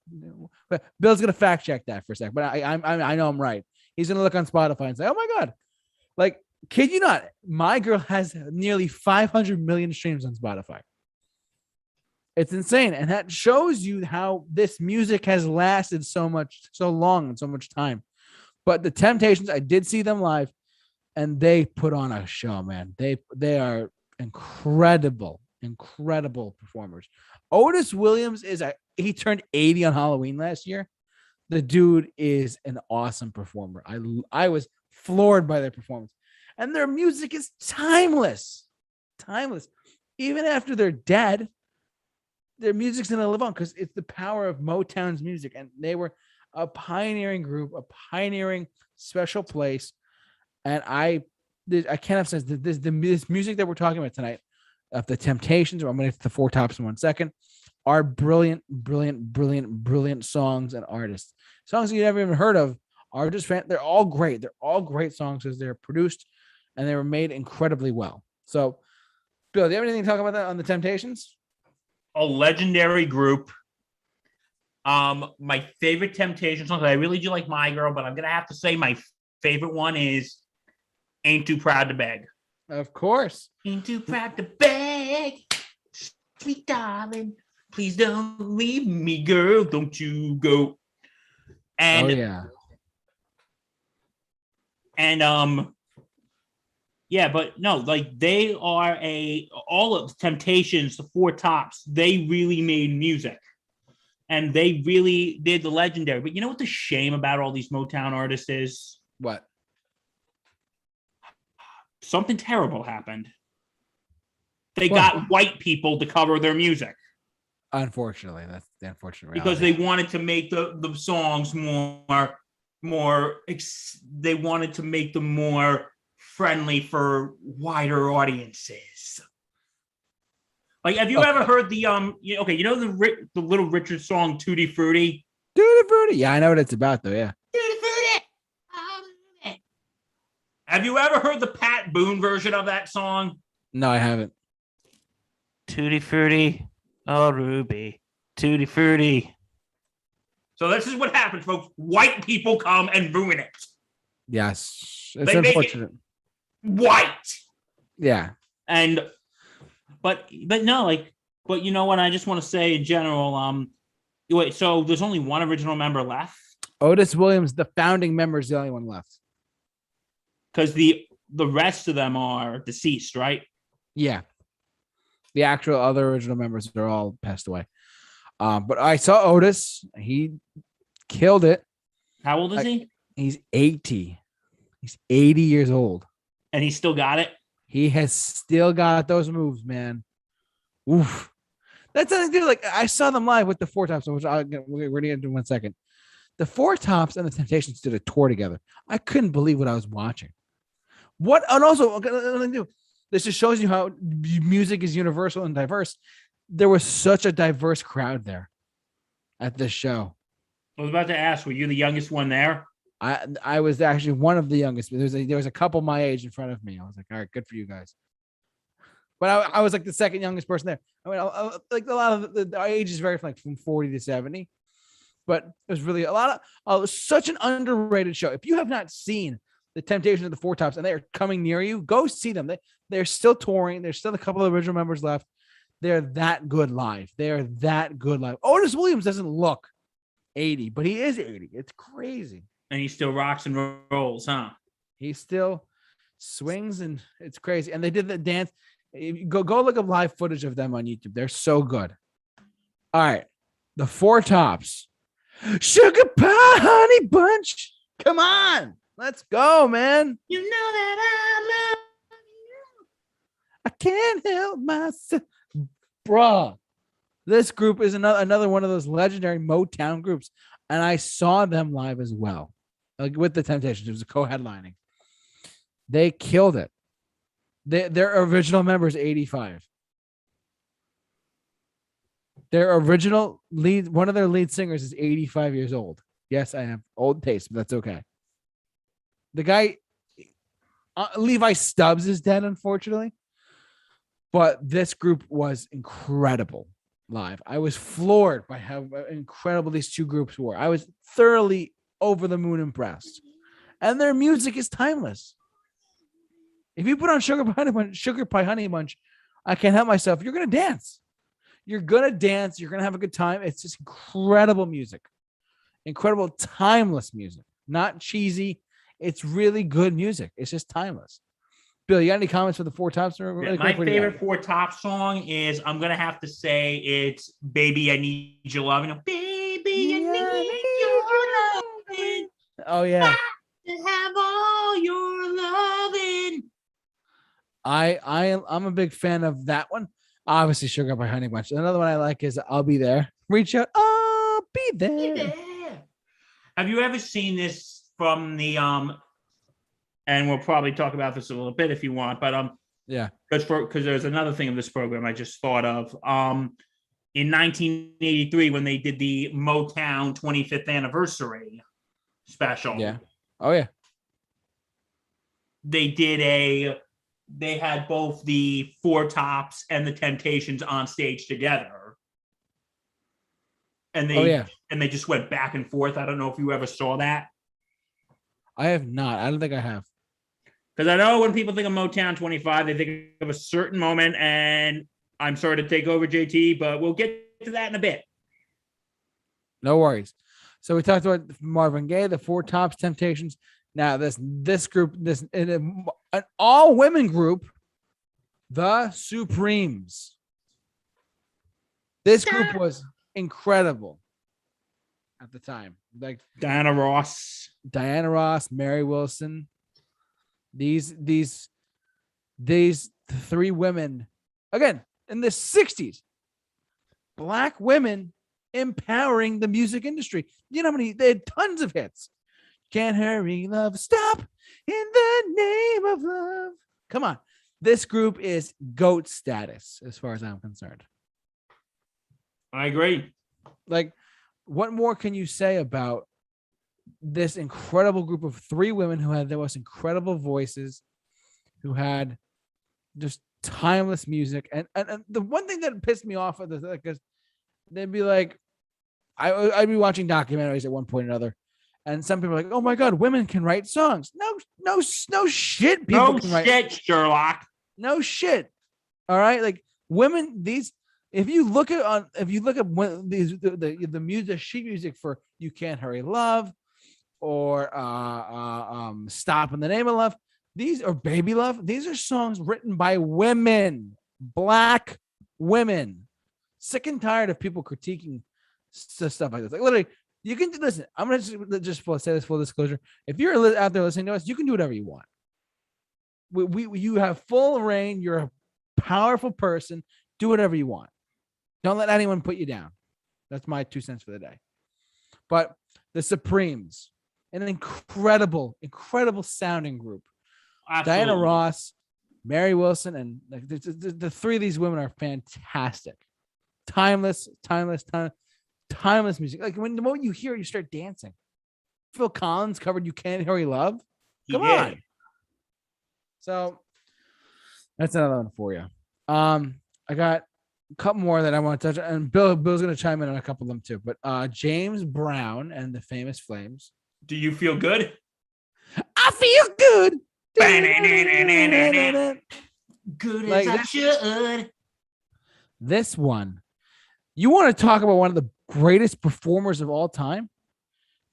But Bill's gonna fact check that for a sec, but I know I'm right. He's gonna look on Spotify and say, "Oh my God!" Like, kid you not, My Girl has nearly 500 million streams on Spotify. It's insane, and that shows you how this music has lasted so long, and so much time. But the Temptations, I did see them live, and they put on a show, man. They are incredible performers. Otis Williams he turned 80 on Halloween last year. The dude is an awesome performer. I was floored by their performance, and their music is timeless. Even after they're dead, their music's gonna live on because it's the power of Motown's music, and they were a pioneering group, a pioneering special place. And I can't emphasize this music that we're talking about tonight, of the Temptations, or I'm gonna get to the Four Tops in 1 second, are brilliant songs and artists. Songs you never even heard of are just they're all great. They're all great songs because they're produced and they were made incredibly well. So, Bill, do you have anything to talk about that on the Temptations? A legendary group. My favorite Temptation songs. I really do like My Girl, but I'm gonna have to say my favorite one is "Ain't Too Proud to Beg." Of course. Ain't too proud to beg, sweet darling. Please don't leave me, girl. Don't you go. And yeah, but no, like they are all of the Temptations, the Four Tops, they really made music. And they really did the legendary. But you know what the shame about all these Motown artists is? What? Something terrible happened. They got white people to cover their music. Unfortunately, that's the unfortunate reality. Because they wanted to make the songs they wanted to make them more friendly for wider audiences. Like, have you ever heard the the Little Richard song "Tutti Frutti"? Tutti Frutti. Yeah, I know what it's about though. Yeah. Tutti Frutti. Have you ever heard the Pat Boone version of that song? No, I haven't. Tutti Frutti, oh Ruby, Tutti Frutti. So this is what happens, folks. White people come and ruin it. Yes, it's unfortunate. White. Yeah. But no, like, but you know what? I just want to say in general, wait, so there's only one original member left? Otis Williams, the founding member, is the only one left. Because the rest of them are deceased, right? Yeah. The actual other original members are all passed away. But I saw Otis. He killed it. How old is he? He's 80. He's 80 years old. And he still got it? He has still got those moves, man. Oof. That's something to do. Like, I saw them live with the Four Tops, which we're going to get into in 1 second. The Four Tops and the Temptations did a tour together. I couldn't believe what I was watching. And also, this just shows you how music is universal and diverse. There was such a diverse crowd there at this show. I was about to ask, were you the youngest one there? I was actually one of the youngest. There was a couple my age in front of me. I was like, all right, good for you guys. But I was like the second youngest person there. I mean, like a lot of the ages vary from 40 to 70. But it was really such an underrated show. If you have not seen the Temptations of the Four Tops and they are coming near you, go see them. They're still touring. There's still a couple of original members left. They're that good live. Otis Williams doesn't look 80, but he is 80. It's crazy. And he still rocks and rolls, huh? He still swings, and it's crazy. And they did the dance. Go look up live footage of them on YouTube. They're so good. All right. The Four Tops. Sugar pie, honey bunch. Come on. Let's go, man. You know that I love you. I can't help myself. Bruh. This group is another one of those legendary Motown groups. And I saw them live as well. Like with the Temptations. It was a co-headlining. They killed it. Their original member is 85. Their original lead, one of their lead singers is 85 years old. Yes, I have old taste, but that's okay. The guy, Levi Stubbs, is dead, unfortunately. But this group was incredible live. I was floored by how incredible these two groups were. I was thoroughly over the moon impressed. And their music is timeless. If you put on Sugar Pie Honey Bunch, I can't help myself. You're going to dance. You're going to dance. You're going to have a good time. It's just incredible music. Incredible, timeless music. Not cheesy. It's really good music. It's just timeless. Bill, you got any comments for the Four Tops? My favorite Four Tops song is, I'm going to have to say, it's Baby, I Need Your Loving. Baby, I need your loving. Oh, yeah. To have all your loving. I'm a big fan of that one. Obviously, Sugar by Honey Bunch. Another one I like is I'll Be There. Reach out. I'll be there. Have you ever seen this from the and we'll probably talk about this a little bit if you want, but yeah, because there's another thing of this program I just thought of. In 1983, when they did the Motown 25th anniversary special. Yeah. Oh yeah. They had both the Four Tops and the Temptations on stage together. And they just went back and forth. I don't know if you ever saw that. I have not. I don't think I have. Because I know when people think of Motown 25, they think of a certain moment, and I'm sorry to take over, JT, but we'll get to that in a bit. No worries. So we talked about Marvin Gaye, the Four Tops, Temptations. Now this group, an all-women group, the Supremes. This group was incredible at the time. Like Diana Ross, Mary Wilson. These three women, again, in the 60s, Black women empowering the music industry. You know how many? They had tons of hits. Can't hurry, love, stop in the name of love. Come on. This group is GOAT status as far as I'm concerned. I agree. Like, what more can you say about this incredible group of three women who had the most incredible voices, who had just timeless music? And the one thing that pissed me off is because they'd be like, I'd be watching documentaries at one point or another, and some people are like, "Oh my God, women can write songs." No shit. People no can write. Shit, Sherlock. No shit. All right, like women. If you look at the music, the sheet music for "You Can't Hurry Love" or "Stop in the Name of Love," these are "Baby Love." These are songs written by women, Black women. Sick and tired of people critiquing stuff like this. Like literally, you can listen. I'm gonna just say this full disclosure. If you're out there listening to us, you can do whatever you want. You have full reign. You're a powerful person. Do whatever you want. Don't let anyone put you down. That's my 2 cents for the day. But the Supremes, an incredible sounding group. Absolutely. Diana Ross, Mary Wilson, and like the three of these women are fantastic. Timeless music. Like the moment you hear it, you start dancing. Phil Collins covered "You Can't Hurry Love." Come on. So that's another one for you. I got a couple more that I want to touch on, and Bill's going to chime in on a couple of them too. But James Brown and the Famous Flames. Do you feel good? I feel good. Good as I should. This one. You want to talk about one of the greatest performers of all time?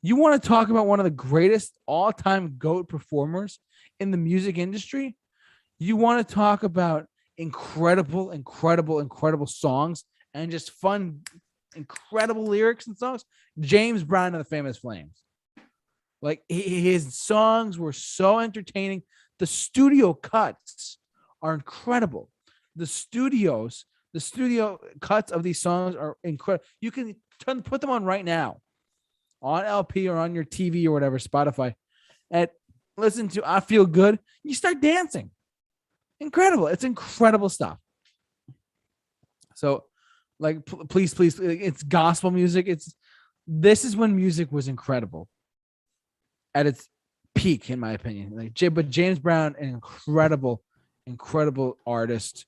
You want to talk about one of the greatest all-time GOAT performers in the music industry? You want to talk about incredible songs and just fun, incredible lyrics and songs? James Brown and the Famous Flames. Like, his songs were so entertaining. The studio cuts are incredible. The studio cuts of these songs are incredible. You can put them on right now on LP or on your TV or whatever, Spotify, and listen to "I Feel Good." You start dancing. Incredible. It's incredible stuff. So Like, please, please, it's gospel music. This is when music was incredible at its peak, in my opinion. But James Brown, an incredible artist.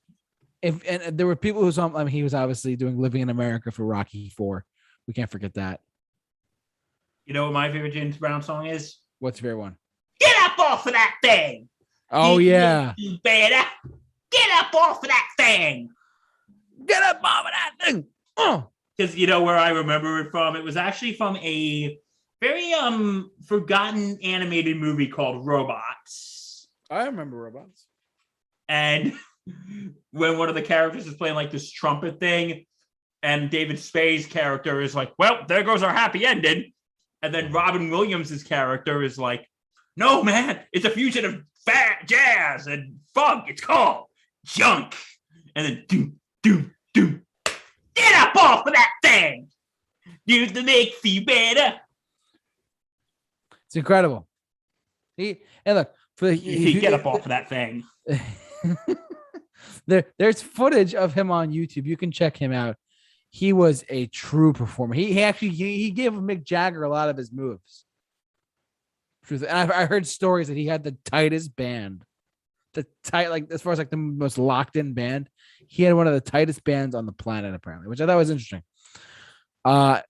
And there were people who saw him. I mean, he was obviously doing "Living in America" for Rocky IV. We can't forget that. You know what my favorite James Brown song is? What's your favorite one? Get up off of that thing. Oh, yeah. You better get up off of that thing. Get up off of that thing. Because you know where I remember it from? It was actually from a very forgotten animated movie called Robots. I remember Robots. And when one of the characters is playing like this trumpet thing, and David Spade's character is like, well, there goes our happy ending. And then Robin Williams' character is like, no, man, it's a fusion of jazz and funk. It's called junk. And then do. Get up off of that thing. Use the makes you better. It's incredible. And look, Get up off of that thing. There's footage of him on YouTube. You can check him out. He was a true performer. He actually gave Mick Jagger a lot of his moves. And I heard stories that he had the tightest band, like as far as like the most locked in band. He had one of the tightest bands on the planet, apparently, which I thought was interesting. Did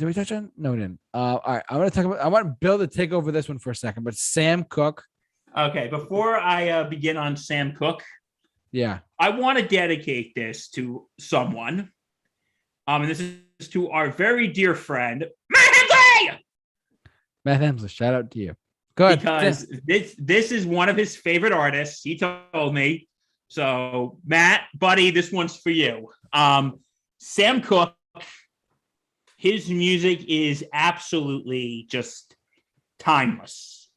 we touch on? No, we didn't. All right, I want Bill to take over this one for a second, but Sam Cooke. Okay, before I begin on Sam Cooke, yeah, I want to dedicate this to someone. And this is to our very dear friend, Matt Hemsley! Matt Hemsley, shout out to you. Good. Because this is one of his favorite artists. He told me. So, Matt, buddy, this one's for you. Sam Cooke, his music is absolutely just timeless.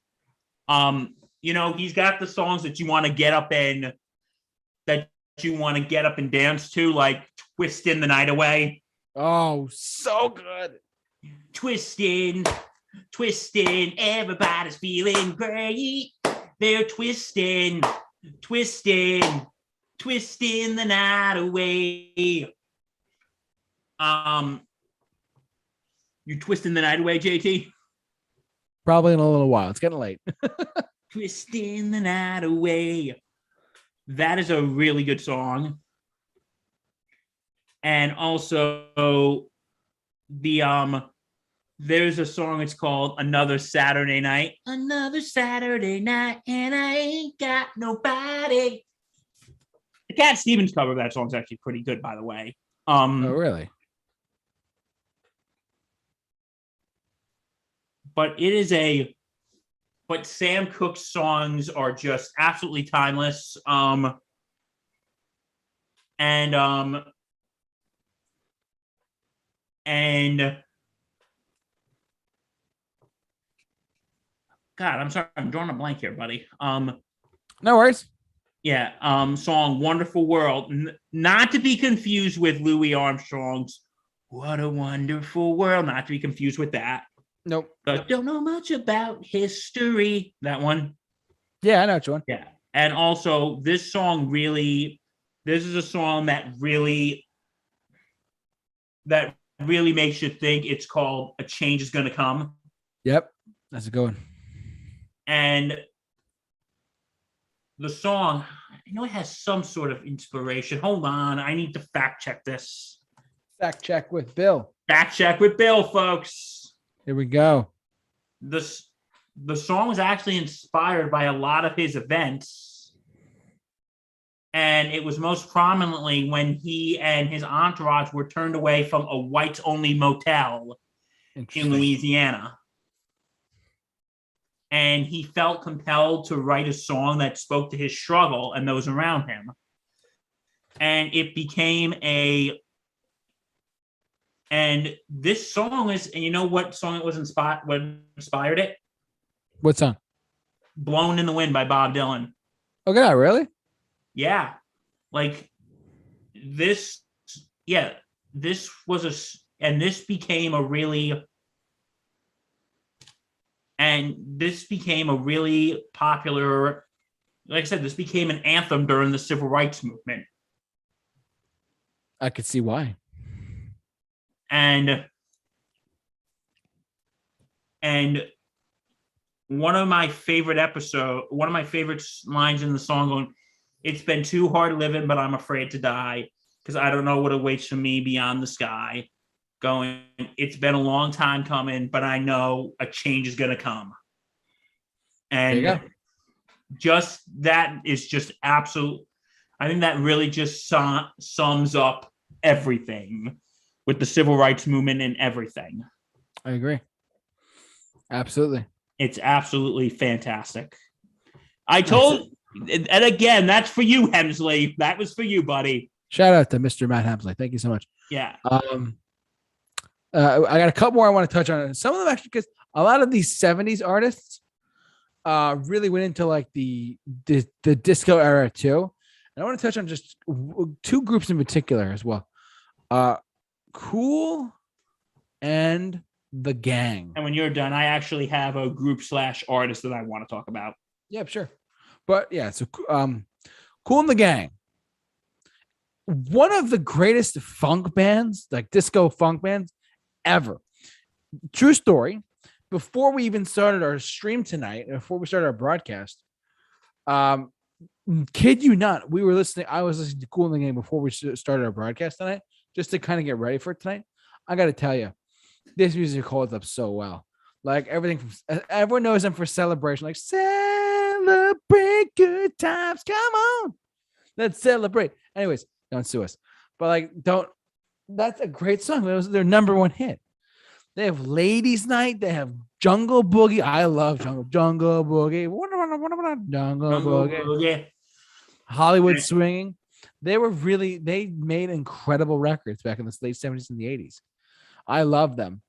He's got the songs that you want to get up and dance to, like Twisting the Night Away. Oh, so good. Twisting, everybody's feeling great. They're twisting the night away. You twisting the night away, JT? Probably in a little while. It's getting late. Twisting the night away. That is a really good song. And also there's a song, it's called Another Saturday Night. Another Saturday night and I ain't got nobody. The Cat Stevens cover of that song is actually pretty good, by the way. Oh, really? But Sam Cooke's songs are just absolutely timeless. And God, I'm sorry, I'm drawing a blank here, buddy. No worries. Yeah, song Wonderful World, not to be confused with Louis Armstrong's What a Wonderful World, not to be confused with that. Nope. But don't know much about history. That one. Yeah, I know which one. Yeah. And also this is a song that really makes you think. It's called A Change Is Gonna Come. Yep. That's a good one. And the song, I know it has some sort of inspiration. Hold on. I need to fact check this. Fact check with Bill. Fact check with Bill, folks. Here we go. The song was actually inspired by a lot of his events. And it was most prominently when he and his entourage were turned away from a whites-only motel in Louisiana. And he felt compelled to write a song that spoke to his struggle and those around him. And it became and this song is, and you know what song it was what inspired it? What song? Blown in the Wind by Bob Dylan. Oh, God, really? Yeah. Like this became a really popular, like I said, this became an anthem during the civil rights movement. I could see why. And one of my favorite lines in the song going, "It's been too hard living, but I'm afraid to die because I don't know what awaits for me beyond the sky." Going, "It's been a long time coming, but I know a change is going to come." And just that is just absolute. I think that really just sums up everything with the civil rights movement and everything. I agree. Absolutely. It's absolutely fantastic. And again, that's for you, Hemsley. That was for you, buddy. Shout out to Mr. Matt Hemsley. Thank you so much. Yeah. I got a couple more I want to touch on. Some of them actually, because a lot of these 70s artists really went into like the disco era too. And I want to touch on just two groups in particular as well. Cool and the Gang. And when you're done, I actually have a group / artist that I want to talk about. Yeah, sure. But yeah, so Cool and the Gang. One of the greatest funk bands, like disco funk bands ever. True story. Before we even started our stream tonight, before we started our broadcast, kid you not, we were listening. I was listening to Cool and the Gang before we started our broadcast tonight, just to kind of get ready for it tonight. I got to tell you, this music holds up so well. Like everyone knows them for Celebration. Like, celebrate good times. Come on. Let's celebrate. Anyways, don't sue us. But like, that's a great song. That was their number one hit. They have Ladies Night. They have Jungle Boogie. I love Jungle Boogie. Jungle Boogie. Hollywood Swinging. They made incredible records back in the late 70s and the 80s. I love them.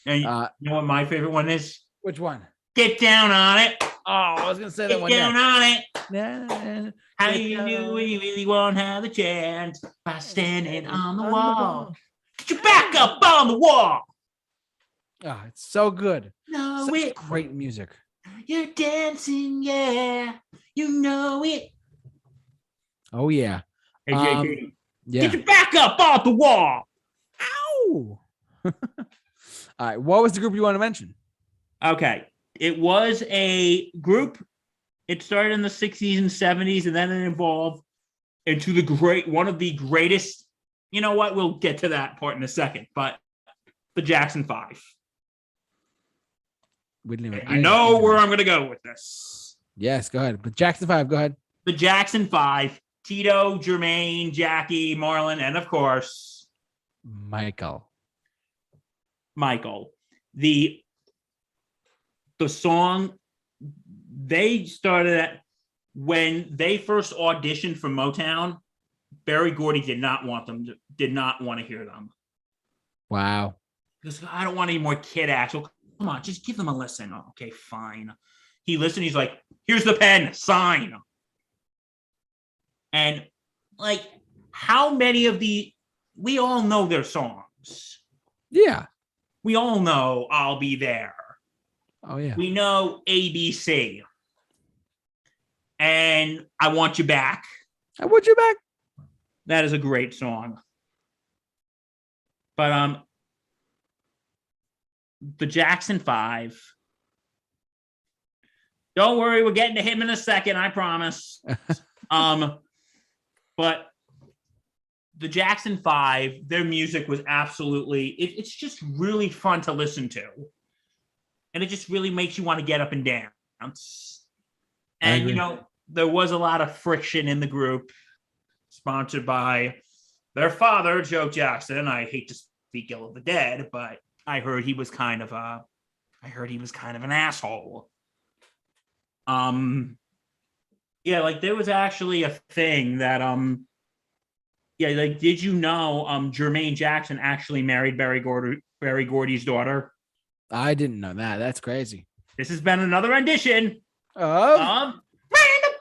And you know what my favorite one is? Which one? Get Down on It. Oh, I was going to say that one. Get down on it. Yeah. How you do when you really won't have a chance by standing on the wall. Get your back up on the wall. Oh, it's so good. Know Such it. great music. You're dancing, yeah. You know it. Oh, yeah. Hey, JK, Yeah. get your back up off the wall. Ow. All right. What was the group you want to mention? Okay. It was a group. It started in the 60s and 70s, and then it evolved into one of the greatest. You know what? We'll get to that part in a second, but the Jackson 5. I know where I'm going to go with this. Yes, go ahead. But Jackson 5, go ahead. The Jackson 5, Tito, Jermaine, Jackie, Marlon, and of course, Michael. The song, they started at when they first auditioned for Motown. Berry Gordy did not want to hear them. Wow. Because I don't want any more kid acts. Well, come on, just give them a listen. Oh, okay, fine. He listened. He's like, here's the pen, sign. And like, how many of we all know their songs. Yeah. We all know I'll Be There. Oh, yeah. We know ABC. And I Want You Back. I Want You Back. That is a great song. But the Jackson 5. Don't worry, we're getting to him in a second, I promise. But the Jackson 5, their music was absolutely, it's just really fun to listen to. And it just really makes you want to get up and dance. And, you know, there was a lot of friction in the group, sponsored by their father, Joe Jackson. I hate to speak ill of the dead, but I heard he was kind of an asshole. Yeah, like there was actually a thing that yeah, like did you know Jermaine Jackson actually married Berry Gordy's daughter? I didn't know that. That's crazy. This has been another edition of Random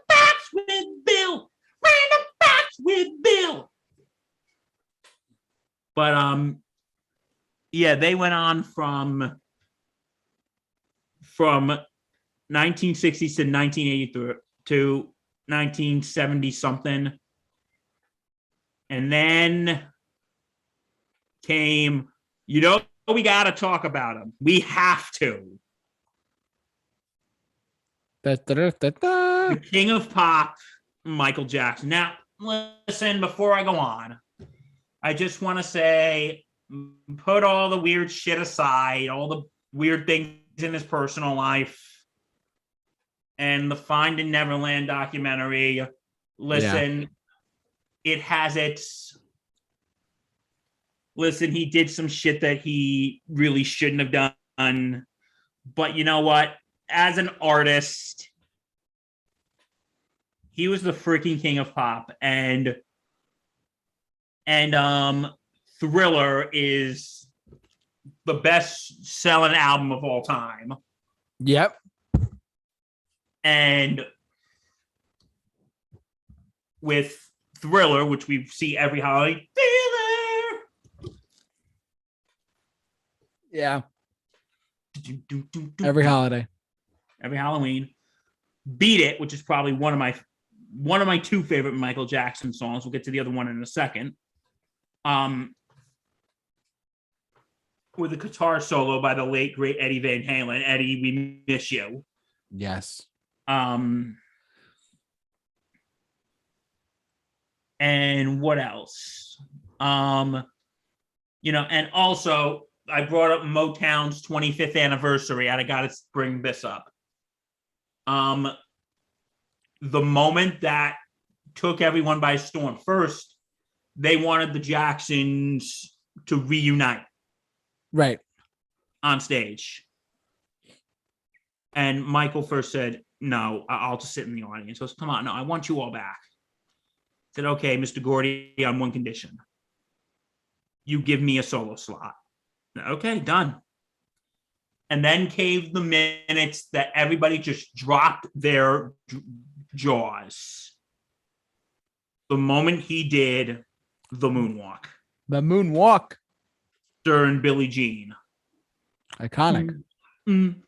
Facts with Bill. Random Facts with Bill. But yeah, they went on from 1960s to 1980 to 1970 something. And then came, you know, we got to talk about him. We have to. The king of pop, Michael Jackson. Now, listen, before I go on, I just want to say, put all the weird shit aside, all the weird things in his personal life, and the Finding Neverland documentary. Listen, it has its. Listen, he did some shit that he really shouldn't have done. But you know what? As an artist, he was the freaking king of pop. And Thriller is the best selling album of all time. Yep. And with Thriller, which we see every holiday, Thriller. Yeah. Every holiday. Every Halloween. Beat It, which is probably one of my two favorite Michael Jackson songs. We'll get to the other one in a second. With a guitar solo by the late great Eddie Van Halen. Eddie, we miss you. Yes. And what else? And also I brought up Motown's 25th anniversary. I got to bring this up. The moment that took everyone by storm. First, they wanted the Jacksons to reunite. Right. On stage. And Michael first said, no, I'll just sit in the audience. He goes, come on, no, I want you all back. I said, okay, Mr. Gordy, on one condition. You give me a solo slot. Okay, done. And then came the minutes that everybody just dropped their jaws. The moment he did the moonwalk. The moonwalk. During Billie Jean. Iconic. Mm-hmm.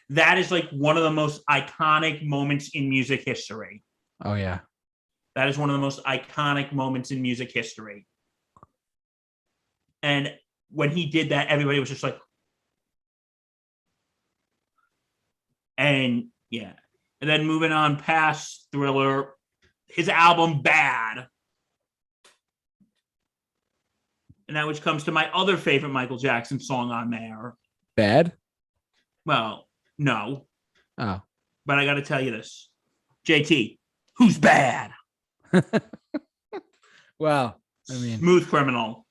That is like one of the most iconic moments in music history. Oh, yeah. That is one of the most iconic moments in music history. And when he did that, everybody was just like, and yeah. And then moving on past Thriller, his album Bad. And that which comes to my other favorite Michael Jackson song on there. Bad? Well, no. Oh. But I got to tell you this. JT, who's bad? Well, I mean. Smooth Criminal.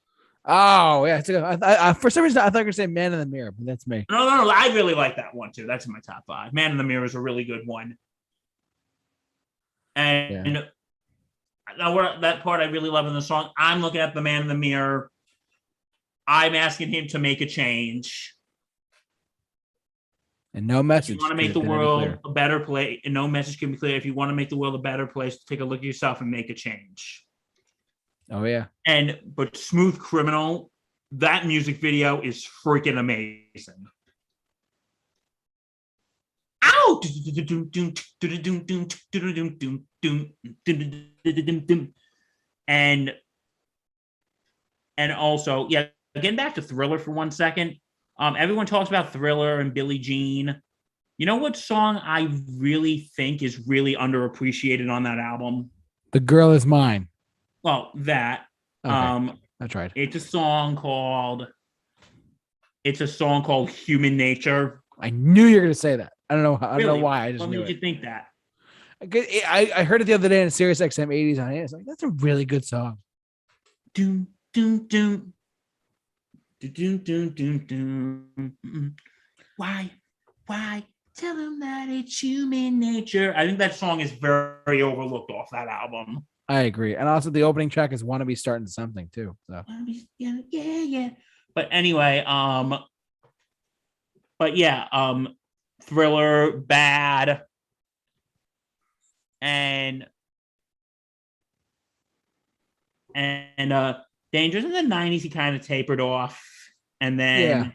Oh, yeah. I for some reason, I thought you were going to say Man in the Mirror, but that's me. No. I really like that one, too. That's in my top 5. Man in the Mirror is a really good one. And that part I really love in the song. I'm looking at the man in the mirror. I'm asking him to make a change. And no message. If you want to make the world a better place, and no message can be clear. If you want to make the world a better place, take a look at yourself and make a change. Oh, yeah. But Smooth Criminal, that music video is freaking amazing. Ow! And also, yeah, getting back to Thriller for 1 second. Everyone talks about Thriller and Billie Jean. You know what song I really think is really underappreciated on that album? The Girl Is Mine. Well, that. Okay. That's right. It's a song called Human Nature. I knew you were going to say that. I don't know. I don't know why. I just what knew made it. you think that? I heard it the other day in Sirius XM 80s on it. It's like, that's a really good song. Doom, doom, doom. Doom, doom, doom, doom. Why? Tell them that it's human nature. I think that song is very overlooked off that album. I agree. And also the opening track is Wanna Be Starting Something too. So yeah. But anyway, Thriller, Bad, and Dangerous. In the 90s, he kind of tapered off. And then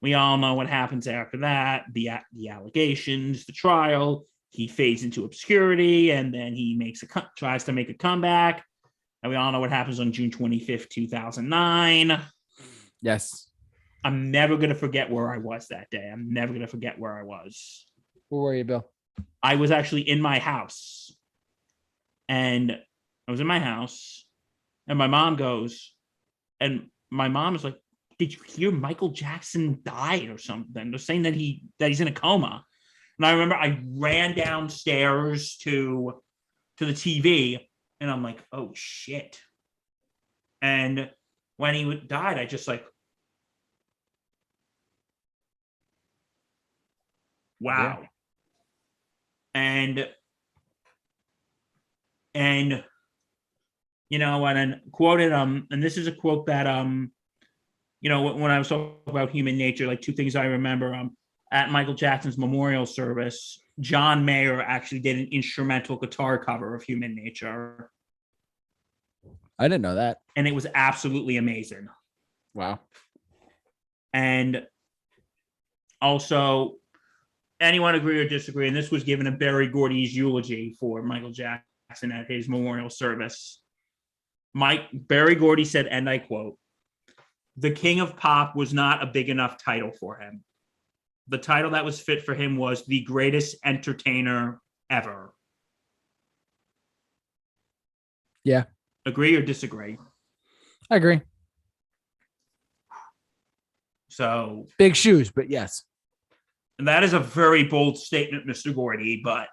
we all know what happens after that. The allegations, the trial. He fades into obscurity, and then he tries to make a comeback. And we all know what happens on June 25th, 2009. Yes. I'm never going to forget where I was that day. I'm never going to forget where I was. Where were you, Bill? I was actually in my house. And I was in my house. And my mom goes, and my mom is like, did you hear Michael Jackson died or something? They're saying that he's in a coma. And I remember I ran downstairs to the TV, and I'm like, oh shit. And when he died, I just like, wow. Yeah. And you know, and quoted and this is a quote that you know, when I was talking about human nature, like two things I remember at Michael Jackson's memorial service, John Mayer actually did an instrumental guitar cover of Human Nature. I didn't know that. And it was absolutely amazing. Wow. And also, anyone agree or disagree, and this was given a Berry Gordy's eulogy for Michael Jackson at his memorial service. Berry Gordy said, and I quote, "The King of Pop was not a big enough title for him. The title that was fit for him was the greatest entertainer ever." Yeah. Agree or disagree? I agree. So big shoes, but yes. And that is a very bold statement, Mr. Gordy, but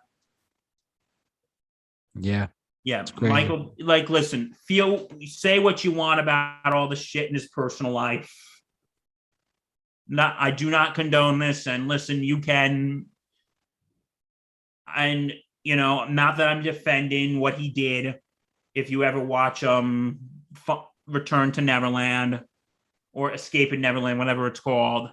yeah. Yeah, Michael, like, listen, say what you want about all the shit in his personal life. I do not condone this, and listen, you can, and you know, not that I'm defending what he did. If you ever watch Return to Neverland or Escape in Neverland, whatever it's called.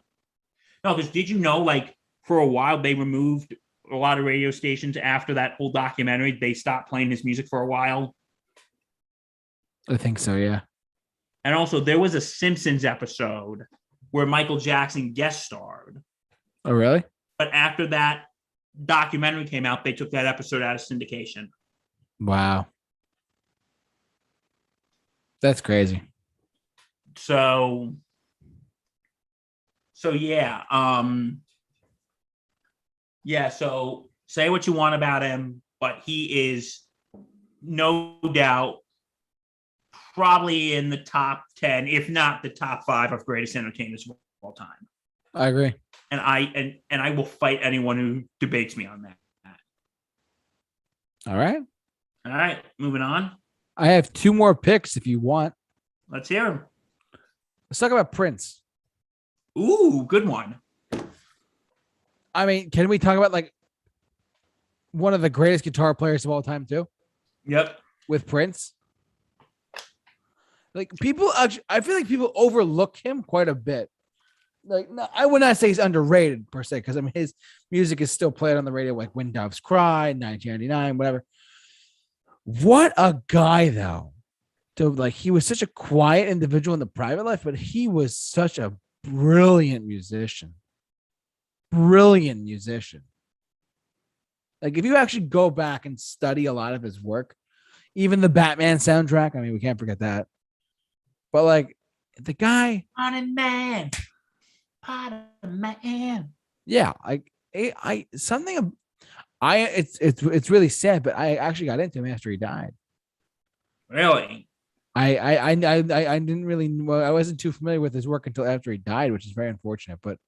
No, because did you know, like, for a while they removed a lot of radio stations after that whole documentary. They stopped playing his music for a while. I think so, yeah. And also, there was a Simpsons episode where Michael Jackson guest starred. Oh, really? But after that documentary came out, they took that episode out of syndication. Wow. That's crazy. So yeah. Yeah, so say what you want about him, but he is no doubt probably in the top 10, if not the top 5 of greatest entertainers of all time. I agree. And I will fight anyone who debates me on that. All right, moving on. I have 2 more picks if you want. Let's hear them. Let's talk about Prince. Ooh, good one. I mean, can we talk about like one of the greatest guitar players of all time too? Yep. With Prince. Like people actually, I feel like people overlook him quite a bit. Like, no, I would not say he's underrated per se, because I mean his music is still played on the radio, like When Doves Cry, 1999, whatever. What a guy though. So like he was such a quiet individual in the private life, but he was such a brilliant musician. Brilliant musician. Like if you actually go back and study a lot of his work, even the Batman soundtrack, I mean, we can't forget that. But like the guy, yeah, it's really sad, but I actually got into him after he died. Really? I didn't really, well, I wasn't too familiar with his work until after he died, which is very unfortunate. But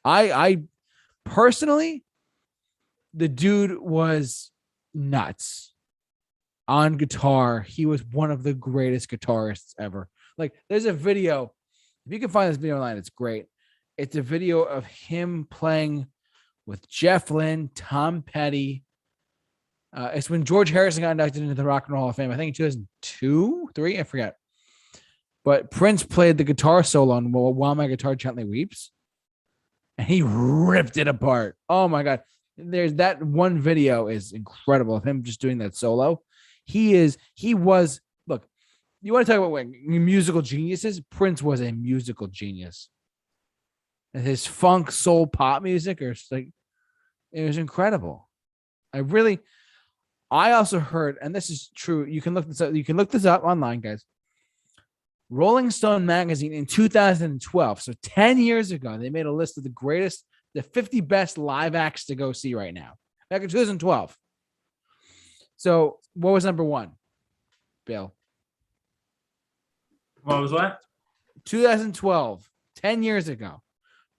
I personally, the dude was nuts on guitar. He was one of the greatest guitarists ever. Like there's a video, if you can find this video online, it's great. It's a video of him playing with Jeff Lynne, Tom Petty. It's when George Harrison got inducted into the Rock and Roll Hall of Fame. I think in 2002, 3, I forget. But Prince played the guitar solo on While My Guitar Gently Weeps. And he ripped it apart. Oh my God. There's that one video is incredible of him just doing that solo. Look, you want to talk about what musical geniuses? Prince was a musical genius. And his funk, soul, pop music, it was incredible. I also heard, and this is true, you can look this up online, guys. Rolling Stone magazine in 2012, so 10 years ago, they made a list of the 50 best live acts to go see right now. Back in 2012. So what was number one, Bill? What was what? 2012, 10 years ago.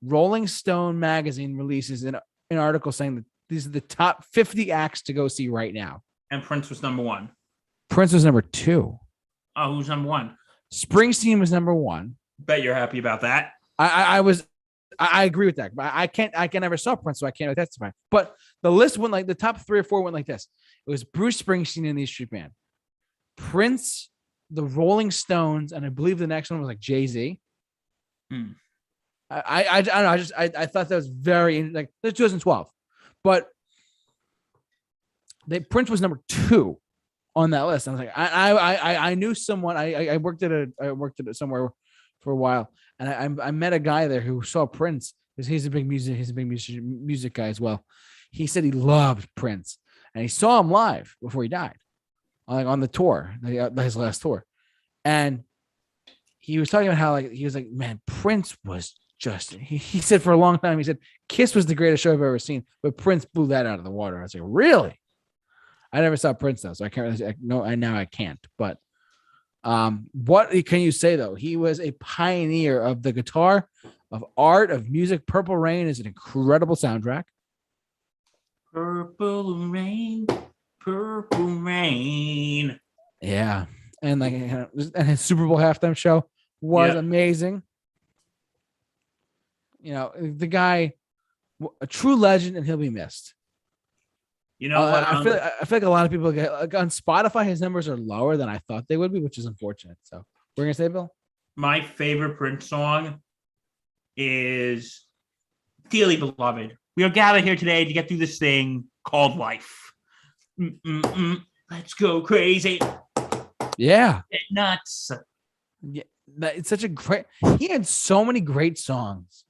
Rolling Stone magazine releases an article saying that these are the top 50 acts to go see right now. And Prince was number one. Prince was number 2. Oh, who's number one? Springsteen was number 1. Bet you're happy about that. I agree with that, but I never saw Prince, so I can't testify. But the list went like the top 3 or 4 went like this. It was Bruce Springsteen and the E Street Band, Prince, the Rolling Stones, and I believe the next one was like Jay-Z. I don't know. I thought that was very like that's 2012, but Prince was number 2 on that list. I was like, I knew someone. I worked at it somewhere for a while, and I met a guy there who saw Prince because he's a big music guy as well. He said he loved Prince, and he saw him live before he died, like on the tour, his last tour, and he was talking about how like he was like, man, Prince was just. He said for a long time, he said Kiss was the greatest show I've ever seen, but Prince blew that out of the water. I was like, really? I never saw Prince though, so I can't really. Now I can't. But what can you say though? He was a pioneer of the guitar, of art, of music. Purple Rain is an incredible soundtrack. Purple rain, purple rain. Yeah, and like and his Super Bowl halftime show was amazing. You know, the guy, a true legend, and he'll be missed. You know what? I feel like a lot of people get like on Spotify. His numbers are lower than I thought they would be, which is unfortunate. So we're gonna say, Bill. My favorite Prince song is "Dearly Beloved." We are gathered here today to get through this thing called life. Let's go crazy. Yeah, Get nuts. Yeah, it's such a great. He had so many great songs.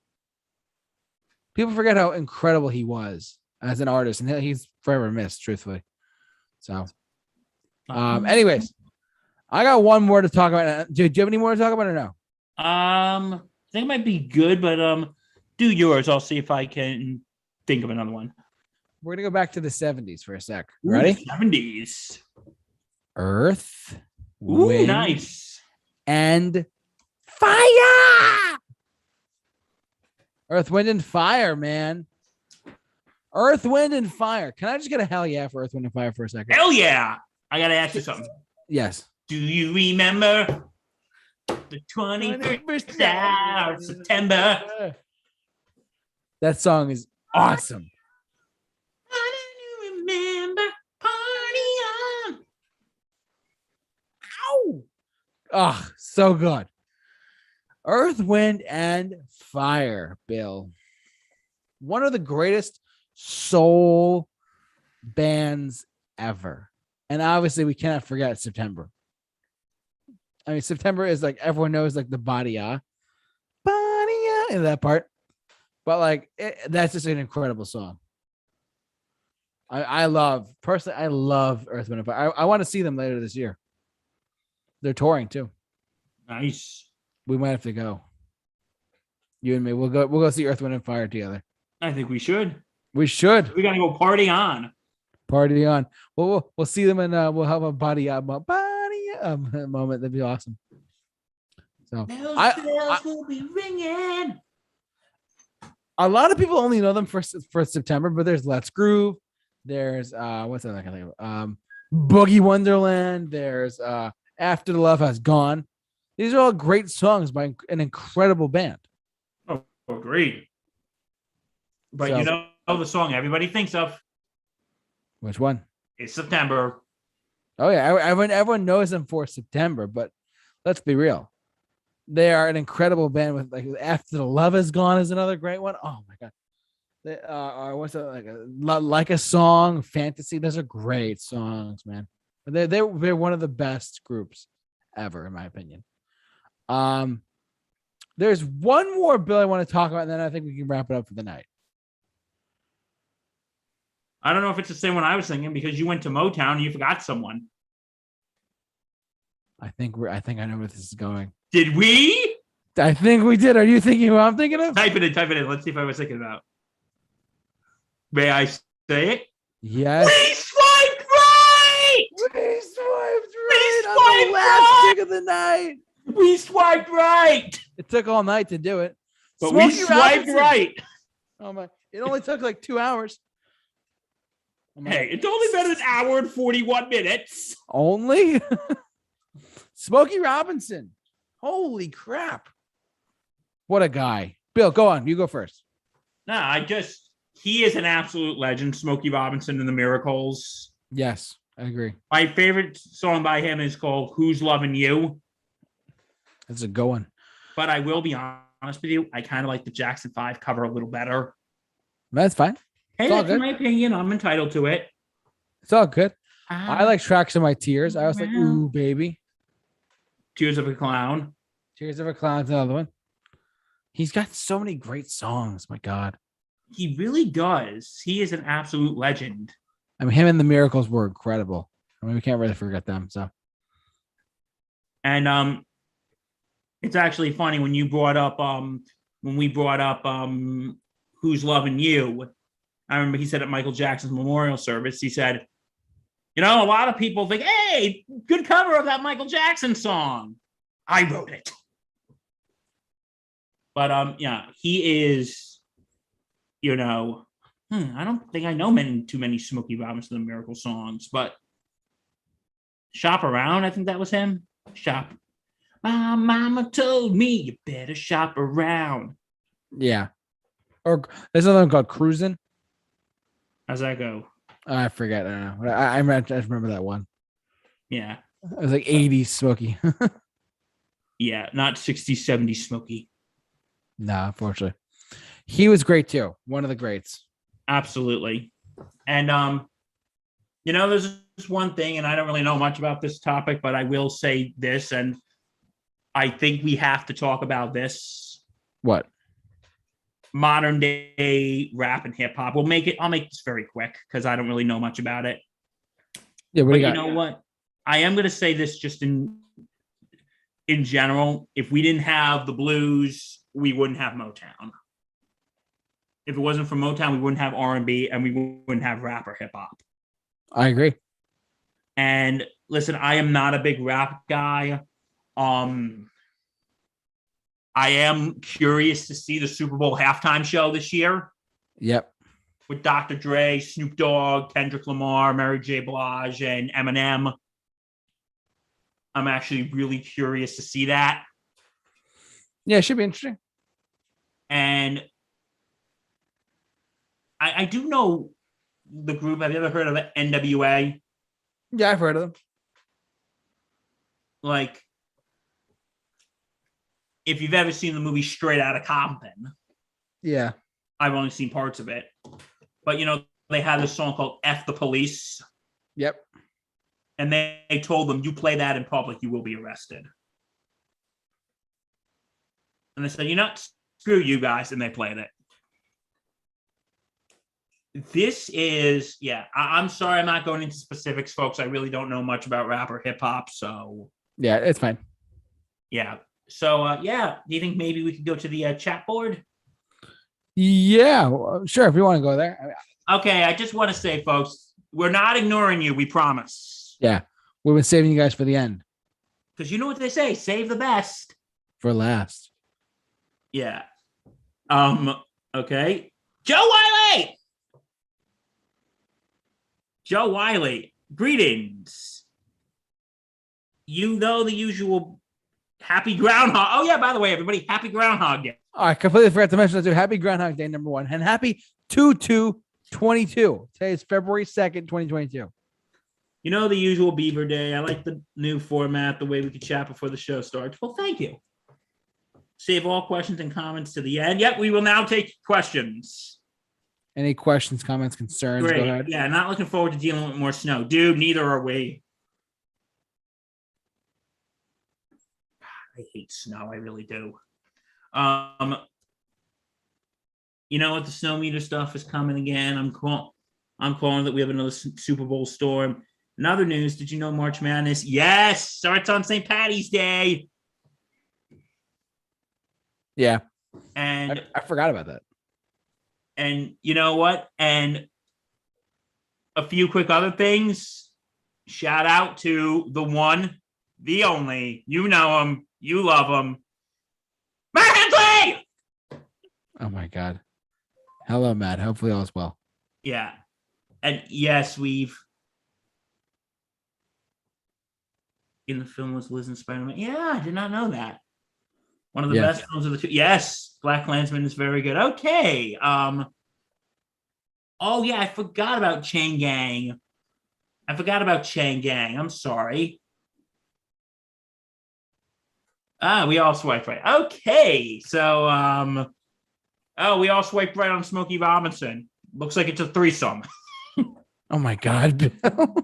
People forget how incredible he was as an artist, and he's forever missed, truthfully. So, anyways, I got one more to talk about. Do you have any more to talk about or no? I think it might be good, but do yours. I'll see if I can think of another one. We're gonna go back to the 70s for a sec. Ready? 70s. Earth, Wind, nice, and fire. Earth, Wind, and Fire, man. Earth, Wind, and Fire. Can I just get a hell yeah for Earth, Wind, and Fire for a second? Hell yeah. I got to ask you something. Yes. Do you remember the 21st hour of September? That song is awesome. How do you remember? Party on. Ow. Oh, so good. Earth, Wind, and Fire, Bill. One of the greatest soul bands ever. And obviously we cannot forget September. I mean, September is like everyone knows like the Badia in that part. But like that's just an incredible song. I love Earth, Wind, and Fire. I want to see them later this year. They're touring too. Nice. We might have to go. You and me. We'll go see Earth, Wind, and Fire together. I think we should. We should. We gotta go party on. Party on. We'll see them and we'll have a body moment. That'd be awesome. So bells will be ringing. A lot of people only know them for September, but there's Let's Groove. There's what's that I can think of? Boogie Wonderland. There's After the Love Has Gone. These are all great songs by an incredible band. Oh, great. But So, you know the song everybody thinks of? Which one? It's September. Oh, yeah. Everyone knows them for September, but let's be real. They are an incredible band with like After the Love Is Gone is another great one. Oh, my God. They what's that? Like a Song, Fantasy. Those are great songs, man. They're one of the best groups ever, in my opinion. There's one more Bill I want to talk about, and then I think we can wrap it up for the night. I don't know if it's the same one I was thinking because you went to Motown and you forgot someone. I think I know where this is going. Did we? I think we did. Are you thinking who I'm thinking of? Type it in. Let's see if I was thinking about. May I say it? Yes. We swiped right! We swiped right on the last pick of the night. We swiped right! It took all night to do it. But we Smokey swiped Robinson. right. Oh my! It only took like 2 hours. Oh my- Hey, it's only been an hour and 41 minutes. Only? Smokey Robinson. Holy crap. What a guy. Bill, go on. You go first. Nah, he is an absolute legend, Smokey Robinson and the Miracles. Yes, I agree. My favorite song by him is called Who's Loving You? That's a good one. But I will be honest with you, I kind of like the Jackson 5 cover a little better. That's fine. Hey, It's all that's good. my opinion. I'm entitled to it. It's all good. I like Tracks of My Tears. I was like, ooh, baby. Tears of a Clown. Tears of a Clown's another one. He's got so many great songs. My God. He really does. He is an absolute legend. I mean, him and the Miracles were incredible. I mean, we can't really forget them. So, And it's actually funny when you brought up Who's Loving You. I remember he said at Michael Jackson's memorial service, he said, a lot of people think, hey, good cover of that Michael Jackson song. I wrote it. But yeah, he is, I don't think I know too many Smokey Robinson and Miracle songs, but Shop Around, I think that was him. Shop. My mama told me you better shop around. yeah. Or there's another one called Cruising. How's that go? I forget. I don't know. I just remember that one. Yeah. It was like 80s Smokey. Yeah, not 60s, 70s Smokey. No, unfortunately. He was great too. One of the greats. Absolutely. And there's this one thing, and I don't really know much about this topic, but I will say this, and I think we have to talk about this. What? Modern day rap and hip hop. I'll make this very quick because I don't really know much about it. Yeah, but you know what? I am going to say this just in general. If we didn't have the blues, we wouldn't have Motown. If it wasn't for Motown, we wouldn't have R&B, and we wouldn't have rap or hip hop. I agree. And listen, I am not a big rap guy. I am curious to see the Super Bowl halftime show this year. Yep. With Dr. Dre, Snoop Dogg, Kendrick Lamar, Mary J. Blige, and Eminem. I'm actually really curious to see that. Yeah, it should be interesting. And I do know the group. Have you ever heard of it? NWA? Yeah, I've heard of them. Like, if you've ever seen the movie Straight Outta Compton. Yeah. I've only seen parts of it. But, they had this song called F the Police. Yep. And they told them, you play that in public, you will be arrested. And they said, screw you guys. And they played it. This is, I'm sorry I'm not going into specifics, folks. I really don't know much about rap or hip hop. So, yeah, it's fine. Yeah. So, do you think maybe we could go to the chat board? Yeah, sure. If you want to go there. Okay. I just want to say, folks, we're not ignoring you. We promise. Yeah. We've been saving you guys for the end. Because you know what they say, save the best. For last. Yeah. Okay. Joe Wiley. Joe Wiley. Greetings. The usual happy Groundhog. Oh, yeah, by the way, everybody, happy Groundhog Day. I completely forgot to mention that too. Happy Groundhog Day, number 1. And happy 2/2/22. Today is February 2nd, 2022. The usual Beaver Day. I like the new format, the way we could chat before the show starts. Well, thank you. Save all questions and comments to the end. Yep, we will now take questions. Any questions, comments, concerns? Great. Go ahead. Yeah, not looking forward to dealing with more snow. Dude, neither are we. I hate snow. I really do. You know what? The snow meter stuff is coming again. I'm calling that we have another Super Bowl storm. In other news, did you know March Madness? Yes, starts on St. Patty's Day. Yeah. And I forgot about that. And you know what? And a few quick other things. Shout out to the one, the only. You know him. You love him. Matt Hensley! Oh my God. Hello, Matt. Hopefully all is well. Yeah. And yes, we've in the film was Liz and Spider-Man. Yeah, I did not know that. One of the best films of the two. Yes, Black Klansman is very good. Okay. Oh yeah, I forgot about Chain Gang. I'm sorry. We all swiped right. Okay, so we all swiped right on Smokey Robinson. Looks like it's a threesome. Oh my God, Bill.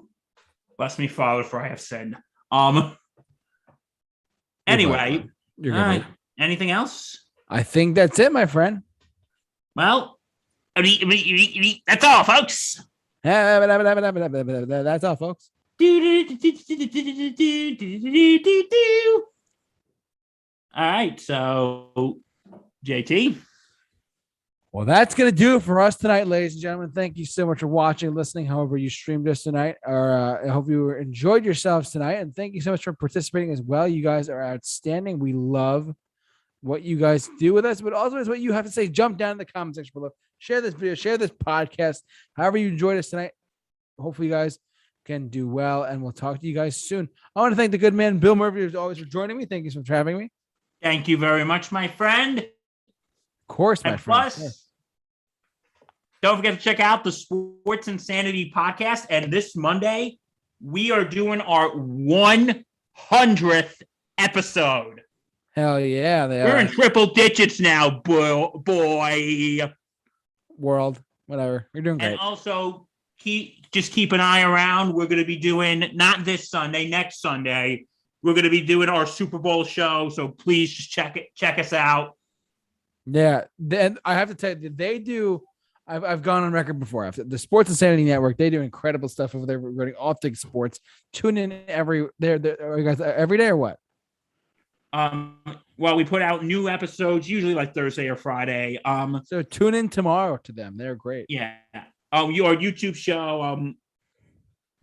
Bless me, Father, for I have sinned. Anyway, You're good. Anything else? I think that's it, my friend. Well, that's all, folks. That's all, folks. All right, so JT. Well, that's going to do it for us tonight, ladies and gentlemen. Thank you so much for watching, listening, however you streamed us tonight. I hope you enjoyed yourselves tonight. And thank you so much for participating as well. You guys are outstanding. We love what you guys do with us, but also is what you have to say. Jump down in the comment section below. Share this video, share this podcast. However you enjoyed us tonight. Hopefully you guys can do well, and we'll talk to you guys soon. I want to thank the good man, Bill Murphy, as always, for joining me. Thank you for having me. Thank you very much, my friend. Of course, my friend. Plus, don't forget to check out the Sports Insanity podcast. And this Monday, we are doing our 100th episode. Hell yeah. We're in triple digits now, boy. World, whatever. You're doing great. And also, keep an eye around. We're going to be doing, not this Sunday, next Sunday, we're going to be doing our Super Bowl show. So please just check us out. Yeah. Then I have to tell you, they do. I've gone on record before. After the Sports Insanity Network, they do incredible stuff over there regarding all things sports. Tune in every day or what? Well, we put out new episodes usually like Thursday or Friday. So tune in tomorrow to them. They're great. Yeah. Your YouTube show.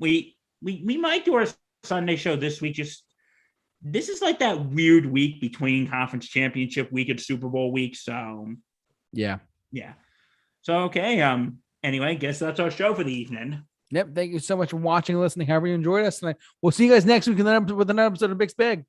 We might do our Sunday show this week. This is like that weird week between conference championship week and Super Bowl week. So yeah. So okay. Anyway, guess that's our show for the evening. Yep. Thank you so much for watching and listening. However you enjoyed us tonight. We'll see you guys next week with another episode of Big Spig.